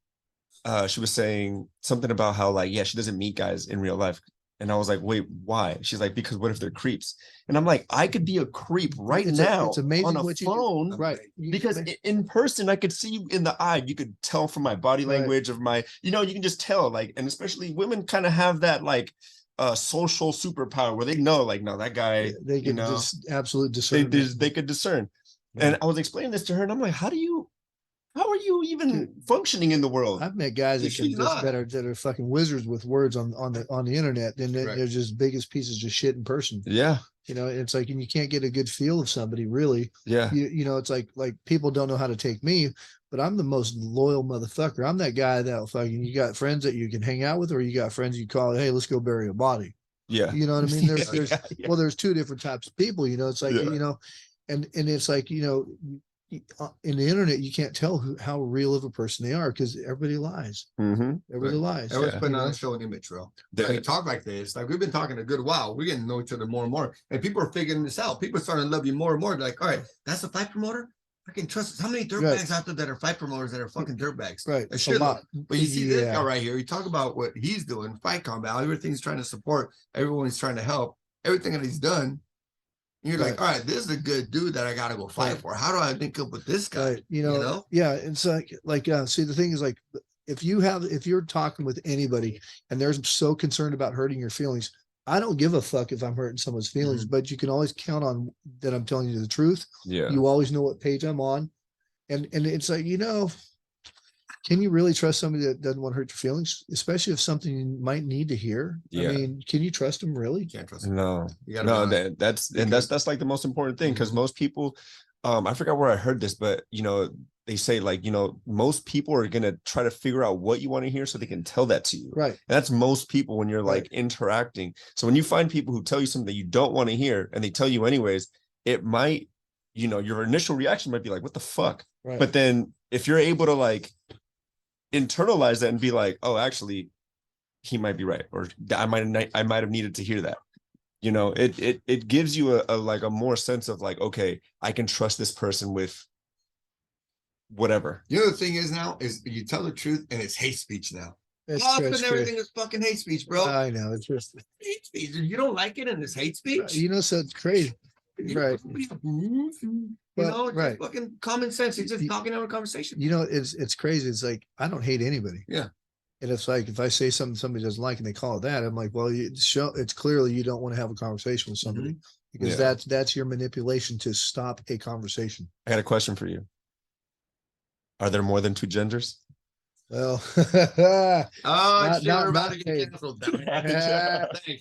she was saying something about how like, yeah, she doesn't meet guys in real life. And I was like, wait, why? She's like, because what if they're creeps? And I'm like, I could be a creep right now It's amazing on a what you do. phone. Right. Because in person, I could see you in the eye. You could tell from my body Right. language of my, you can just tell, like, and especially women kind of have that like social superpower where they know, like, no, that guy, they can just absolute discernment. they could discern. Yeah. And I was explaining this to her, and I'm like, how are you even Dude, functioning in the world? I've met guys that She's can just not. that are fucking wizards with words on the internet, and Right. they're just biggest pieces of shit in person. Yeah, You know, it's like, and you can't get a good feel of somebody really. yeah. You know, it's like people don't know how to take me, but I'm the most loyal motherfucker. I'm that guy that fucking, you got friends that you can hang out with, or you got friends you call, hey, let's go bury a body. Yeah. You know what I mean? There's Yeah. well, there's two different types of people, you know, it's like, Yeah. you know, and it's like, you know, in the internet, you can't tell how real of a person they are because everybody lies. Mhm. Everybody lies. Everyone's Yeah. putting You on know? a show and image, bro. The- When you talk like this, like we've been talking a good while. We're getting to know each other more and more. And people are figuring this out. People are starting to love you more and more. They're like, all right, that's a fight promoter. I can trust. How many dirtbags out there that are fight promoters that are fucking dirtbags? Right. A A shitload. lot. But you see this Yeah. guy right here. You talk about what he's doing, fight combat, everything's trying to support, everyone's trying to help, everything that he's done. You're like, Right. all right, this is a good dude that I gotta go fight Right. for. How do I link up with this guy? Right. You know, yeah. It's like, see, the thing is like, if you're talking with anybody and they're so concerned about hurting your feelings, I don't give a fuck if I'm hurting someone's feelings, but you can always count on that I'm telling you the truth. Yeah. You always know what page I'm on. And it's like, you know, can you really trust somebody that doesn't want to hurt your feelings, especially if something you might need to hear? Yeah. I mean, can you trust them really? You can't trust him. No, You gotta no, be honest. that's like the most important thing because Mhm. most people, I forgot where I heard this, but they say like, most people are gonna try to figure out what you want to hear so they can tell that to you. Right. And that's most people when you're like Right. interacting. So when you find people who tell you something that you don't want to hear and they tell you anyways, it might, your initial reaction might be like, what the fuck? Right. But then if you're able to like internalize that and be like, oh, actually, he might be right, or I might have needed to hear that. It gives you a like a more sense of like, okay, I can trust this person with whatever. You know the thing is now is you tell the truth and it's hate speech now. It's Often true, it's true. everything is fucking hate speech, bro. I know. It's just, Hate speech. You don't like it and it's hate speech. you know, so it's crazy. Right. You Well, know, it's right. just fucking common sense. You're just talking over a conversation. You know, it's crazy. It's like, I don't hate anybody. Yeah. And it's like, if I say something somebody doesn't like and they call it that, I'm like, well, it's clearly you don't want to have a conversation with somebody because Yeah. that's your manipulation to stop a conversation. I got a question for you. Are there more than two genders? Well, Oh, Not- shit, we're not- about to not- get hey. canceled. Thanks,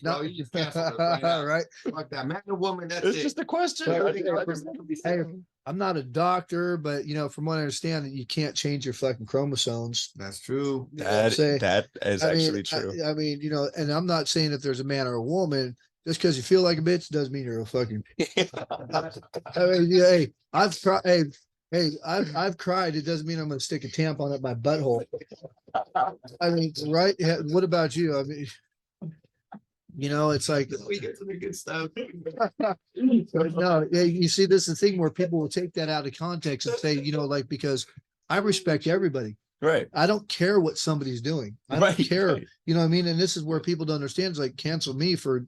bro. not- You just canceled us, right now. right. Fuck that. Man or woman, that's It's it. just a question. But- I think I just want to be Hey, safe. I'm not a doctor, but from what I understand, that you can't change your fucking chromosomes. That's true. Say- That is I mean, actually true. I mean, and I'm not saying if there's a man or a woman, just because you feel like a bitch doesn't mean you're a fucking. I mean, yeah, hey, I've cried. Hey, I've cried. It doesn't mean I'm going to stick a tampon up my butthole. I mean, right? Yeah, what about you? I mean, it's like We get to the good stuff. no. Yeah, you see, this is the thing where people will take that out of context and say, like because I respect everybody. Right. I don't care what somebody's doing. I don't Right, care. right. You know what I mean? And this is where people don't understand. It's like cancel me for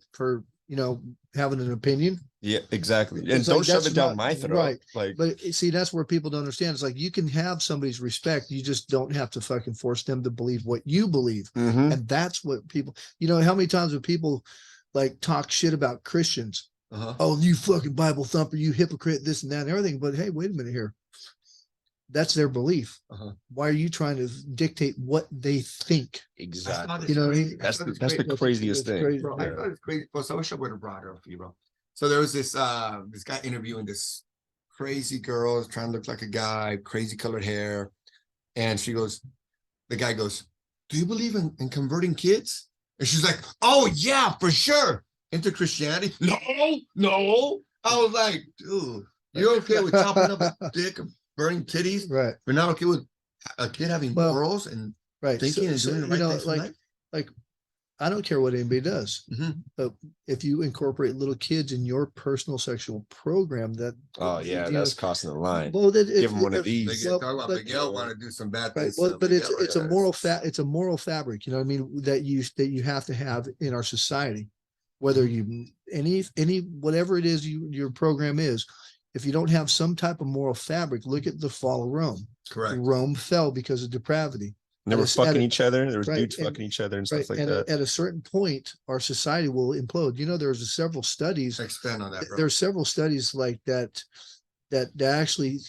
having an opinion. Yeah, exactly. And It's like, don't shove that's it down not- my throat. right. Like, But see, that's where people don't understand. It's like you can have somebody's respect. You just don't have to fucking force them to believe what you believe. mhm. And that's what people, how many times have people like talk shit about Christians? Uh-huh. Oh, you fucking Bible thumper, you hypocrite, this and that and everything. But hey, wait a minute here. That's their belief. Uh-huh. Why are you trying to dictate what they think? Exactly. You know what I mean? That's That's the craziest It's thing. crazy. Bro, I Yeah. thought it's crazy. Well, so I wish I would have brought her up for you, bro. So there was this guy interviewing this crazy girl trying to look like a guy, crazy colored hair. And the guy goes, do you believe in converting kids? And she's like, oh yeah, for sure. Into Christianity? No. I was like, dude, you're okay with chopping up a dick and burning titties? Right. You're not okay with a kid having Well, morals and Right. thinking and doing the right things in life? like I don't care what anybody does, Mhm. but if you incorporate little kids in your personal sexual program, that Oh yeah, that's crossing the line. well, that Give them one of They these. get Well, talk about but- Big L want to do some bad right. things. Well, to but Big it's L right it's a there. moral it's a moral fabric, you know what I mean, that you have to have in our society, whether you any whatever it is your program is. If you don't have some type of moral fabric, look at the fall of Rome. Correct. Rome fell because of depravity. And they were at a- fucking each other. There was right, dudes and- fucking each other and Right. stuff like And that. at a certain point, our society will implode. There's several studies. Expand on that, bro. There's several studies like that actually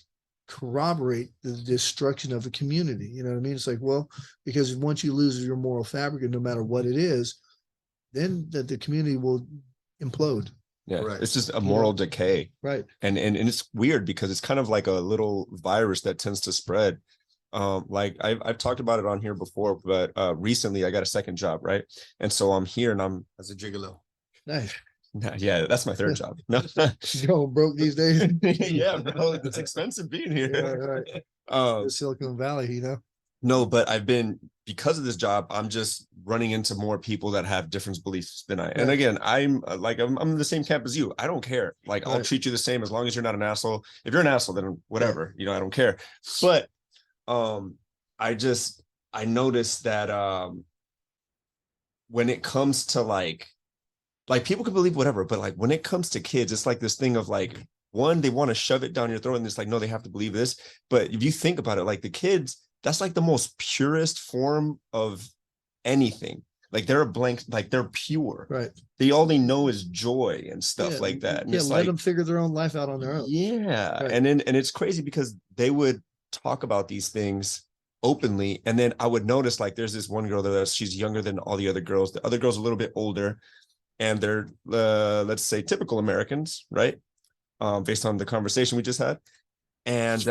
corroborate the destruction of a community. You know what I mean? It's like, well, because once you lose your moral fabric, and no matter what it is, then the community will implode. Yeah, Right. it's just a moral decay. Right. And it's weird because it's kind of like a little virus that tends to spread. Like I've talked about it on here before, but recently I got a second job, right? And so I'm here and I'm As a gigolo. Nice. yeah, that's my third job. No. Going broke these days. Yeah, bro, it's expensive being Yeah, here. right. The Silicon Valley, No, but because of this job, I'm just running into more people that have different beliefs than I. And Right. again, I'm in the same camp as you. I don't care. Like I'll Right. treat you the same as long as you're not an asshole. If you're an asshole, then whatever. I don't care. But I noticed that when it comes to like people can believe whatever, but like when it comes to kids, it's like this thing of like, one, they want to shove it down your throat and it's like, no, they have to believe this. But if you think about it, like the kids, that's like the most purest form of anything. Like they're a blank, like they're pure. right? All they know is joy and stuff Yeah, like that. And Yeah, it's let like, them figure their own life out on their own. yeah. Right. And it's crazy because they would talk about these things openly. And then I would notice like there's this one girl that she's younger than all the other girls. The other girl's a little bit older. And they're let's say typical Americans, right? Based on the conversation we just had. And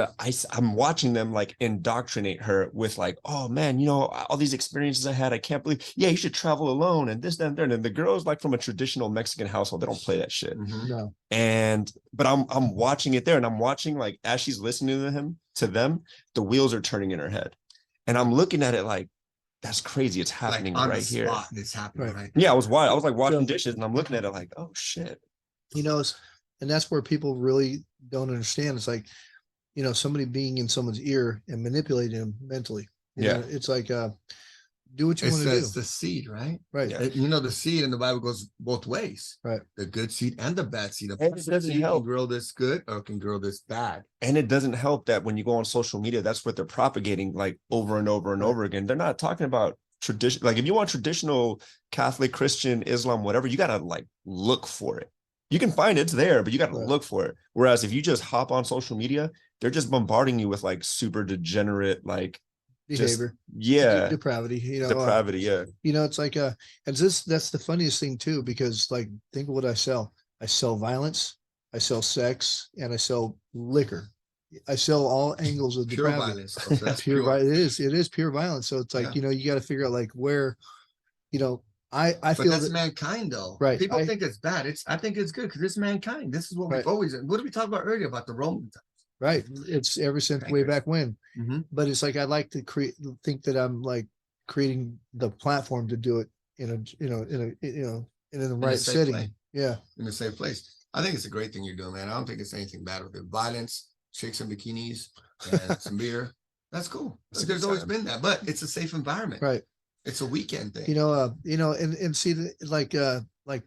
I'm watching them like indoctrinate her with like, oh man, all these experiences I had, I can't believe, yeah, you should travel alone and this, that, and there. And the girl's like from a traditional Mexican household. They don't play that shit. Mhm. No. But I'm watching it there and I'm watching like, as she's listening to them, the wheels are turning in her head. And I'm looking at it like, that's crazy. It's happening Like on right the here. spot, it's happening, Right. right? Yeah, I was like washing So- dishes and I'm looking at it like, oh shit. And that's where people really don't understand. It's like, somebody being in someone's ear and manipulating them mentally. Yeah. It's like, do what you It's want to do. the seed, right? Right. Yeah. The seed in the Bible goes both ways. Right. The good seed and the bad seed. A And it person doesn't seed help. can grow this good or can grow this bad. And it doesn't help that when you go on social media, that's what they're propagating like over and over and over again. They're not talking about tradition. Like if you want traditional Catholic, Christian, Islam, whatever, you got to like look for it. You can find it's there, but you got to Right. look for it. Whereas if you just hop on social media, they're just bombarding you with like super degenerate, like behavior, yeah, depravity, depravity. Yeah. it's like, and that's the funniest thing too, because like, think of what I sell. I sell violence, I sell sex, and I sell liquor. I sell all angles of Pure depravity. violence. So that's Pure, pure. it is pure violence. So it's like, Yeah. you got to figure out like where, I But feel that's that, mankind, though. right. People think it's bad. I think it's good because it's mankind. This is what we've Right. always. What did we talk about earlier about the Romans? right. It's ever since way Bankers. back when, Mhm. but it's like, I like to think that I'm like creating the platform to do it in a, in the right safe setting. way. Yeah. In a safe place. I think it's a great thing you're doing, man. I don't think it's anything bad with it. Violence, chicks in bikinis, and some beer. That's cool. It's a There's good always time. been that, but it's a safe environment. Right. It's a weekend thing. And see like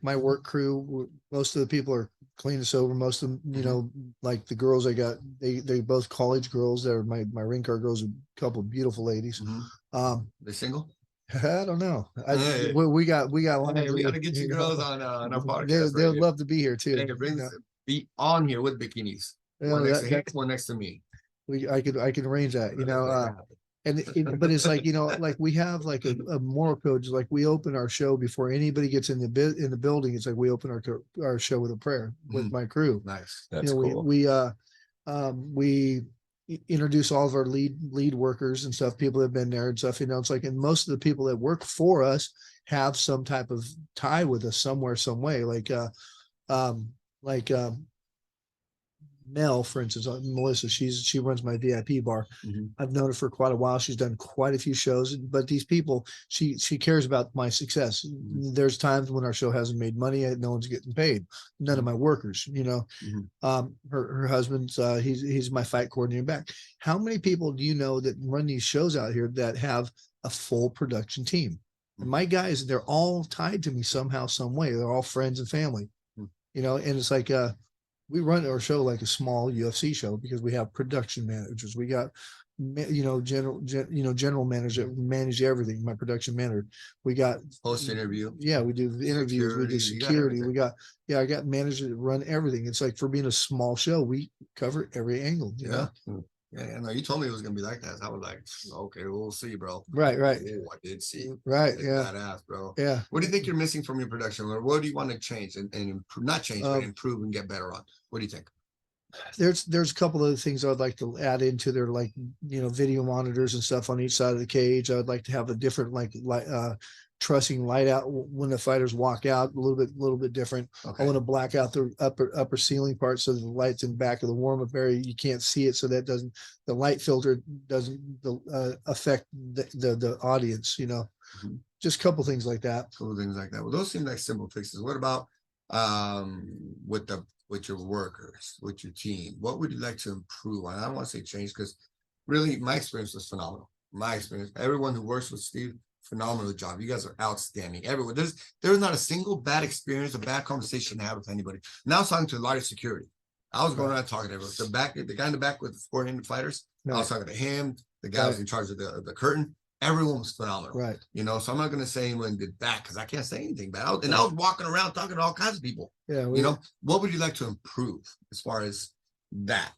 my work crew, most of the people are clean and sober. Most of them, like the girls I got, they both college girls. They're my ring car girls, a couple of beautiful ladies. Mhm. They're single. I don't know. Hey. We got Hey, we got to get you girls on our podcast. They'll right here. love to be here too. Hey, bring this, be on here with bikinis. One next to him, one next to me. I can arrange that. But it's like, like we have like a moral code. Like we open our show before anybody gets in the building. It's like we open our show with a prayer with my crew. Nice. That's cool. We introduce all of our lead workers and stuff, people that have been there and stuff, it's like, and most of the people that work for us have some type of tie with us somewhere, some way, like Mel, for instance, Melissa, she runs my VIP bar. I've known her for quite a while. She's done quite a few shows, but these people, she cares about my success. There's times when our show hasn't made money, no one's getting paid. None of my workers, her husband's, he's my fight coordinator back. How many people do you know that run these shows out here that have a full production team? And my guys, they're all tied to me somehow, some way. They're all friends and family, and it's like, we run our show like a small UFC show because we have production managers. We got, general manager manage everything. My production manager. We got Post interview. Yeah, we do the interviews. We do security. I got managers that run everything. It's like, for being a small show, we cover every angle. Yeah, no, you told me it was gonna be like that. So I was like, okay, we'll see, bro. Right. Oh, I did see. Right. Like, Yeah. badass, bro. Yeah. What do you think you're missing from your production, or what do you want to change and improve? Not change, but improve and get better on. What do you think? There's a couple of things I'd like to add into there, like, video monitors and stuff on each side of the cage. I would like to have a different, like trussing light out when the fighters walk out, a little bit different. Okay. I want to black out the upper ceiling part so that the light's in back of the warm-up area. You can't see it, so that the light filter doesn't affect the audience, just a couple things like that. Cool things like that. Well, those seem like simple fixes. What about with your workers, with your team? What would you like to improve on? I don't want to say change, because really my experience was phenomenal. My experience, everyone who works with Steve, phenomenal job. You guys are outstanding. Everyone, there's not a single bad experience, a bad conversation to have with anybody. Now I was talking to a lot of security. I was going around talking to everyone. The guy in the back with the 400 fighters. I was talking to him. The guy was in charge of the curtain. Everyone was phenomenal. Right. So I'm not going to say anyone did that because I can't say anything bad. I was walking around talking to all kinds of people. Yeah. What would you like to improve as far as that?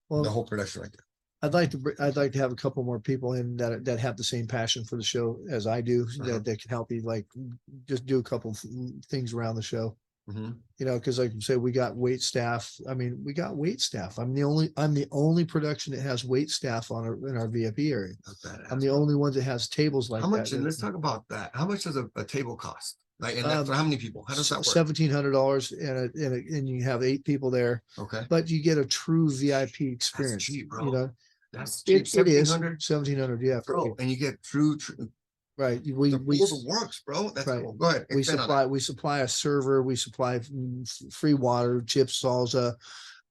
Well, the whole production right there. I'd like to have a couple more people in that have the same passion for the show as I do, that can help me, like, just do a couple of things around the show. Because like you say, we got wait staff. I mean, we got wait staff. I'm the only production that has wait staff in our VIP area. I'm the only one that has tables like that. How much? And let's talk about that. How much does a table cost? Like, and for how many people? How does that work? $1,700, and you have 8 people there. Okay. But you get a true VIP experience. That's cheap, bro. That's cheap. It is $1,700. Yeah, bro. And you get true. Right. The works, bro. That's right. Cool. Go ahead. We supply a server. We supply free water, chips, salsa.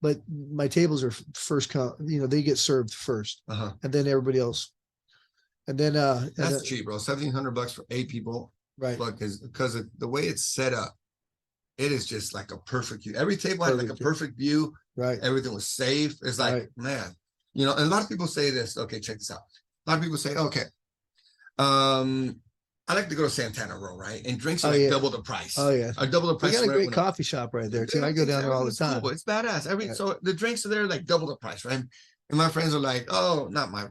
But my tables are first come. They get served first, and then everybody else. And then that's cheap, bro. $1,700 for 8 people. Right. Because of the way it's set up, it is just like a perfect view. Every table had like a perfect view. Right. Everything was safe. It's like, man, and a lot of people say this. Okay, check this out. A lot of people say, okay, I like to go to Santana Row, right? And drinks are double the price. Oh yeah, double the price. We got a great coffee shop right there too. I go down there all the time. Cool. It's badass. So the drinks are there like double the price, right? And my friends are like, oh, not my.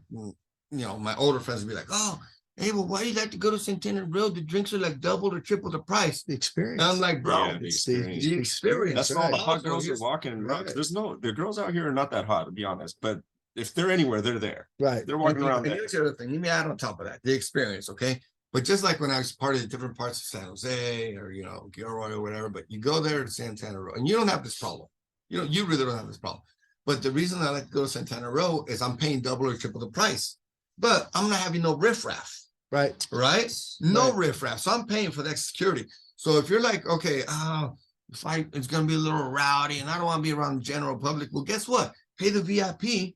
my older friends would be like, oh, hey, well, why do you like to go to Centennial Road? The drinks are like double or triple the price. The experience. And I'm like, bro, Yeah, the It's experience. the experience. That's why all the hot Also, girls are here's- walking and right. there's the girls out here are not that hot, to be honest. But if they're anywhere, they're there. Right. They're walking around And there. here's the other thing. Let me add on top of that, the experience, okay? But just like when I was part of the different parts of San Jose or Gilroy or whatever, but you go there to Santana Row and you don't have this problem. You really don't have this problem. But the reason I like to go to Santana Row is I'm paying double or triple the price. But I'm not having no riffraff. Right. Right? No Right. riffraff. So I'm paying for that security. So if you're like, okay, the fight is gonna be a little rowdy and I don't want to be around the general public. Well, guess what? Pay the VIP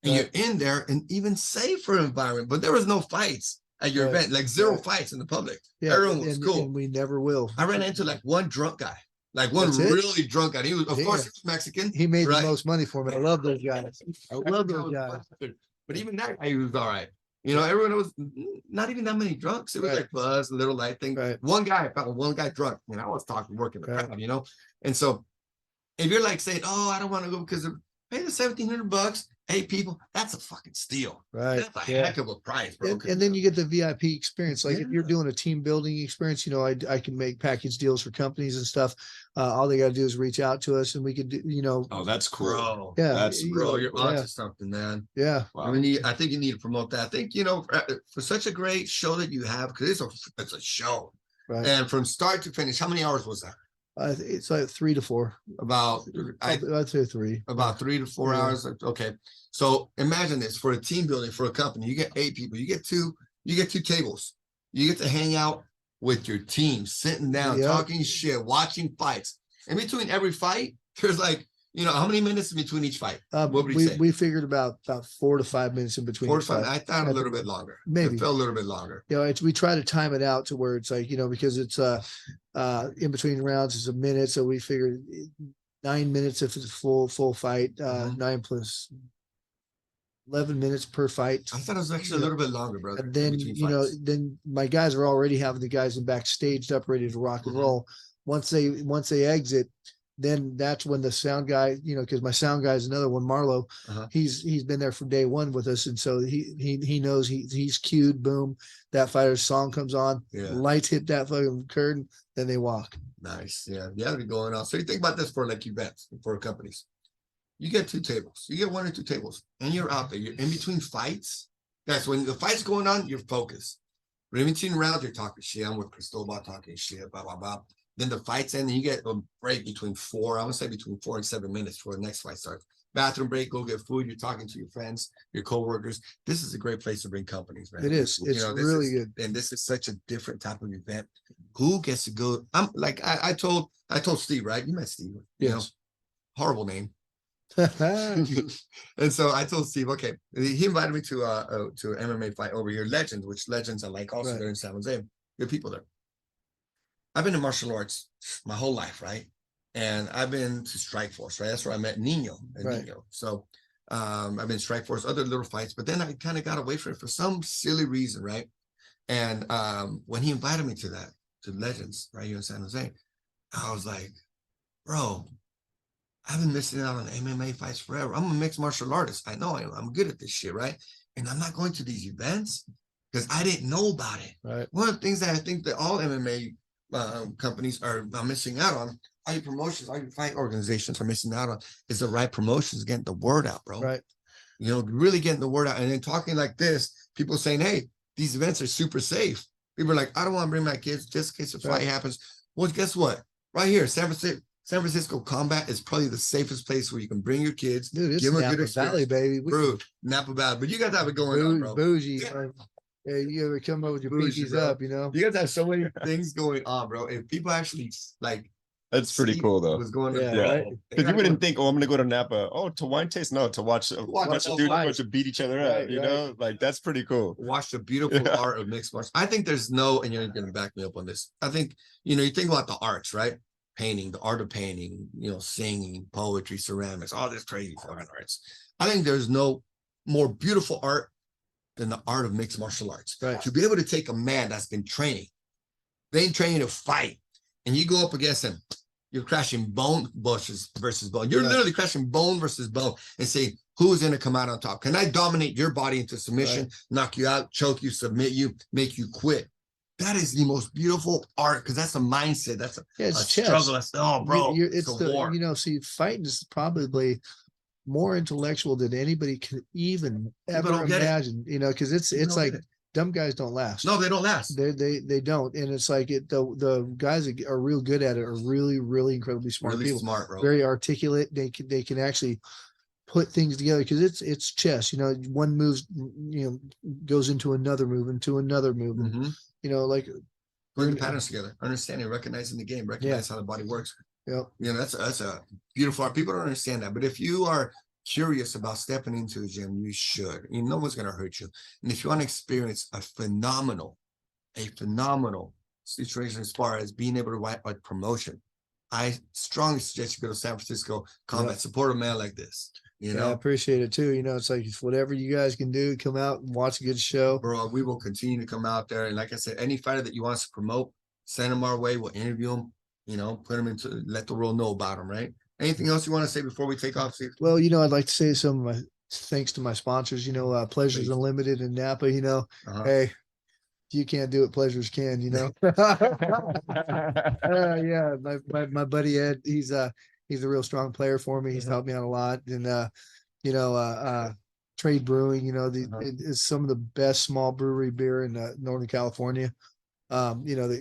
and Right. you're in there and even safer environment. But there was no fights at your Right. event, like zero Right. fights in the public. Yeah. Everyone was and, cool. and we never will. I ran into like one drunk guy, like one That's it? really drunk guy. He was, of Yeah. course, he was Mexican. He made Right. the most money for me. I love those guys. I love those guys. But even that guy, he was all right. Everyone was not even that many drunks. It was Right. like buzz, a little light thing. Right. One guy, I found one guy drunk, and I was talking, working the Right. crowd, And so if you're like saying, oh, I don't want to go because pay the $1,700, 8 people, that's a fucking steal. Right. That's a Yeah. heck of a price, bro. And then you get the VIP experience. Like if you're Yeah. doing a team building experience, I can make package deals for companies and stuff. All they got to do is reach out to us and we could do, Oh, that's cool. Bro, yeah, That's bro, you're yeah. onto something, man. Yeah. Wow. I think you need to promote that. I think, for such a great show that you have, because it's a show. Right. And from start to finish, how many hours was that? It's like 3 to 4. About I'd say 3. about 3 to 4 Yeah. hours. Okay. So imagine this for a team building for a company, you get 8 people, you get two tables. You get to hang out with your team, sitting down, Yep. talking shit, watching fights. In between every fight, there's like, how many minutes in between each fight? What would you say? We figured about 4 to 5 minutes in between. 4 to each 5. fight. I thought a I little think- bit longer. Maybe. It felt a little bit longer. We try to time it out to where it's like, because it's in between rounds is a minute. So we figured 9 minutes if it's a full fight, Mhm. 9 plus 11 minutes per fight. I thought it was actually a little bit longer, brother. And then, in between fights. then my guys are already having the guys in back staged up, ready to rock and Mhm. roll. Once they exit, then that's when the sound guy, because my sound guy is another one, Marlo. Uh-huh. He's been there from day one with us, and so he knows he's cued. Boom, that fighter's song comes on. Yeah. Lights hit that fucking curtain, then they walk. Nice. Yeah. Yeah, be going on. So you think about this for like events, for companies. You get 2 tables. You get 1 or 2 tables, and you're out there. You're in between fights. That's when the fight's going on, you're focused. But in between rounds, you're talking shit. I'm with Cristobal talking shit, blah, blah, blah. Then the fight's end, and you get a break between 4, I'm gonna say between 4 and 7 minutes before the next fight starts. Bathroom break, go get food. You're talking to your friends, your coworkers. This is a great place to bring companies, man. It is. It's this really is- good. And this is such a different type of event. Who gets to go? I'm like, I told Steve, right? You met Steve. Yes. Horrible name. And so I told Steve, okay, he invited me to an MMA fight over here, Legends, which Legends I like also Right. there in San Jose. Good people there. I've been in martial arts my whole life, right? And I've been to Strike Force, right? That's where I met Nino. Right. Nino. So I've been Strike Force, other little fights, but then I kind of got away from it for some silly reason, right? And when he invited me to Legends right here in San Jose, I was like, bro, I've been missing out on MMA fights forever. I'm a mixed martial artist. I know I'm good at this shit, right? And I'm not going to these events because I didn't know about it. Right. One of the things that I think that all MMA companies are missing out on, all your promotions, all your fight organizations are missing out on, is the right promotions, getting the word out, bro. Right. Really getting the word out. And then talking like this, people saying, hey, these events are super safe. People are like, I don't want to bring my kids just in case a fight Right. happens. Well, guess what? Right here, San Francisco Combat is probably the safest place where you can bring your kids. Dude, it's Give 'em a good Napa experience. Valley, baby. Bro, Napa Valley. But you guys have it going on, bro. Bougie. Yeah. Like, yeah, you ever come up with your Bougie, pinkies bro. up, You guys have so many things going on, bro. If people actually like That's pretty see cool though. what's going on, Yeah, bro, right. they Because gotta you wouldn't go- think, oh, I'm gonna go to Napa. Oh, to wine taste? No, to watch a Watch bunch of all dudes fights. bunch of beat each other up. Right, You right. know, like that's pretty cool. watch the beautiful Yeah. art of mixed martial. I think there's no, and you're going to back me up on this. I think, you think about the arts, right? Painting, the art of painting, singing, poetry, ceramics, all this crazy fucking arts. I think there's no more beautiful art than the art of mixed martial arts. Right. To be able to take a man that's been training to fight, and you go up against him, you're crashing bone versus bone. You're Right. literally crashing bone versus bone and say, who's going to come out on top? Can I dominate your body into submission, knock you out, choke you, submit you, make you quit? That is the most beautiful art because that's a mindset. That's a it's struggle. That's, oh, bro, it's a war. you know, see, fighting is probably more intellectual than anybody can even ever don't get it. imagine, you know, because it's don't like get it. dumb guys don't last. No, they don't last. They don't. And it's like the guys that are real good at it are really, really incredibly smart Really people. smart, bro. Very articulate. They can actually put things together because it's chess, you know, one moves, you know, goes into another move, into another move. Mhm. You know, like Putting the patterns together, understanding, recognizing the game, recognize how the body works. yeah. You know, that's a beautiful art. People don't understand that. But if you are curious about stepping into a gym, you should. You know, no one's gonna hurt you. And if you want to experience a phenomenal situation as far as being able to write a promotion, I strongly suggest you go to San Francisco Combat. Support a man like this. You know, I appreciate it too. You know, it's like whatever you guys can do, come out and watch a good show. Bro, we will continue to come out there. And like I said, any fighter that you want us to promote, send them our way. We'll interview them, you know, put them into, let the world know about them, right? Anything else you want to say before we take off, Steve? Well, you know, I'd like to say some of my thanks to my sponsors, you know, Pleasures Please. Unlimited in Napa, you know, hey, if you can't do it, pleasures can, you know. Yeah, my buddy Ed, he's a real strong player for me. He's helped me out a lot. And you know, Trade Brewing, you know, it is some of the best small brewery beer in Northern California. You know,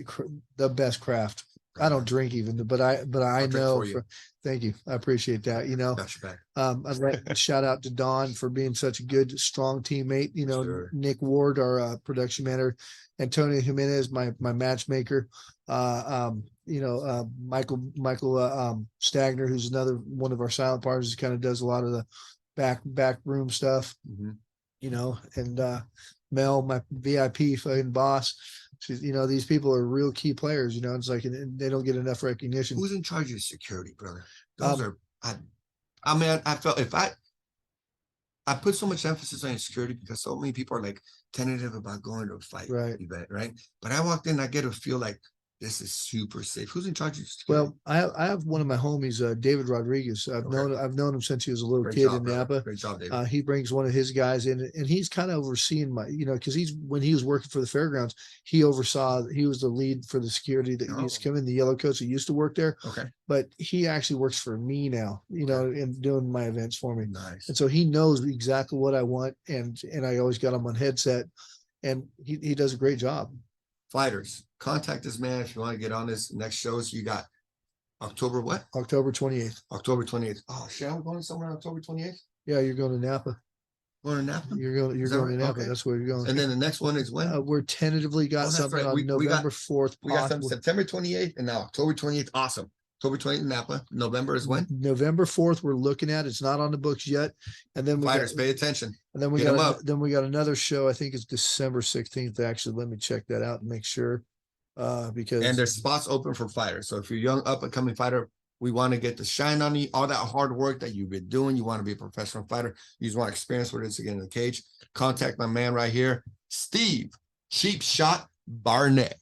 the best craft. I don't drink even, but I know. Thank you, I appreciate that. You know, I'd like to shout out to Don for being such a good, strong teammate. You know, Nick Ward, our production manager, Antonio Jimenez, my matchmaker. You know, Michael Stagner, who's another one of our silent partners, kind of does a lot of the back room stuff. You know, and Mel, my VIP fucking boss. She's, you know, these people are real key players. You know, it's like they don't get enough recognition. Who's in charge of security, brother? Those are. I mean, I felt if I put so much emphasis on security because so many people are like tentative about going to a fight event, right? But I walked in, I get a feel like this is super safe. Who's in charge of security? Well, I have one of my homies, David Rodriguez. I've known him since he was a little kid in Napa. Great job, David. He brings one of his guys in, and he's kind of overseeing my, you know, because when he was working for the fairgrounds, he was the lead for the security that used to come in, the yellow coats that used to work there. Okay. But he actually works for me now, you know, and doing my events for me. Nice. And so he knows exactly what I want, and I always got him on headset, and he does a great job. Fighters, contact this man if you want to get on this next shows. You got October what? October 28th. October 28th. Oh shit, I'm going somewhere on October 28th. Yeah, you're going to Napa. Going to Napa? You're going to Napa. Okay. That's where you're going. And then the next one is when? We're tentatively got something on November 4th. We got some September 28th and now October 28th. Awesome. October 28th in Napa. November is when? November 4th. We're looking at. It's not on the books yet. And then fighters, pay attention. And then we got another show. I think it's December 16th. Actually, let me check that out and make sure. Because there's spots open for fighters. So if you're a young up and coming fighter, we want to get the shine on you, all that hard work that you've been doing. You want to be a professional fighter. You just want to experience what it is to get in the cage. Contact my man right here, Steve Cheap Shot Barnett.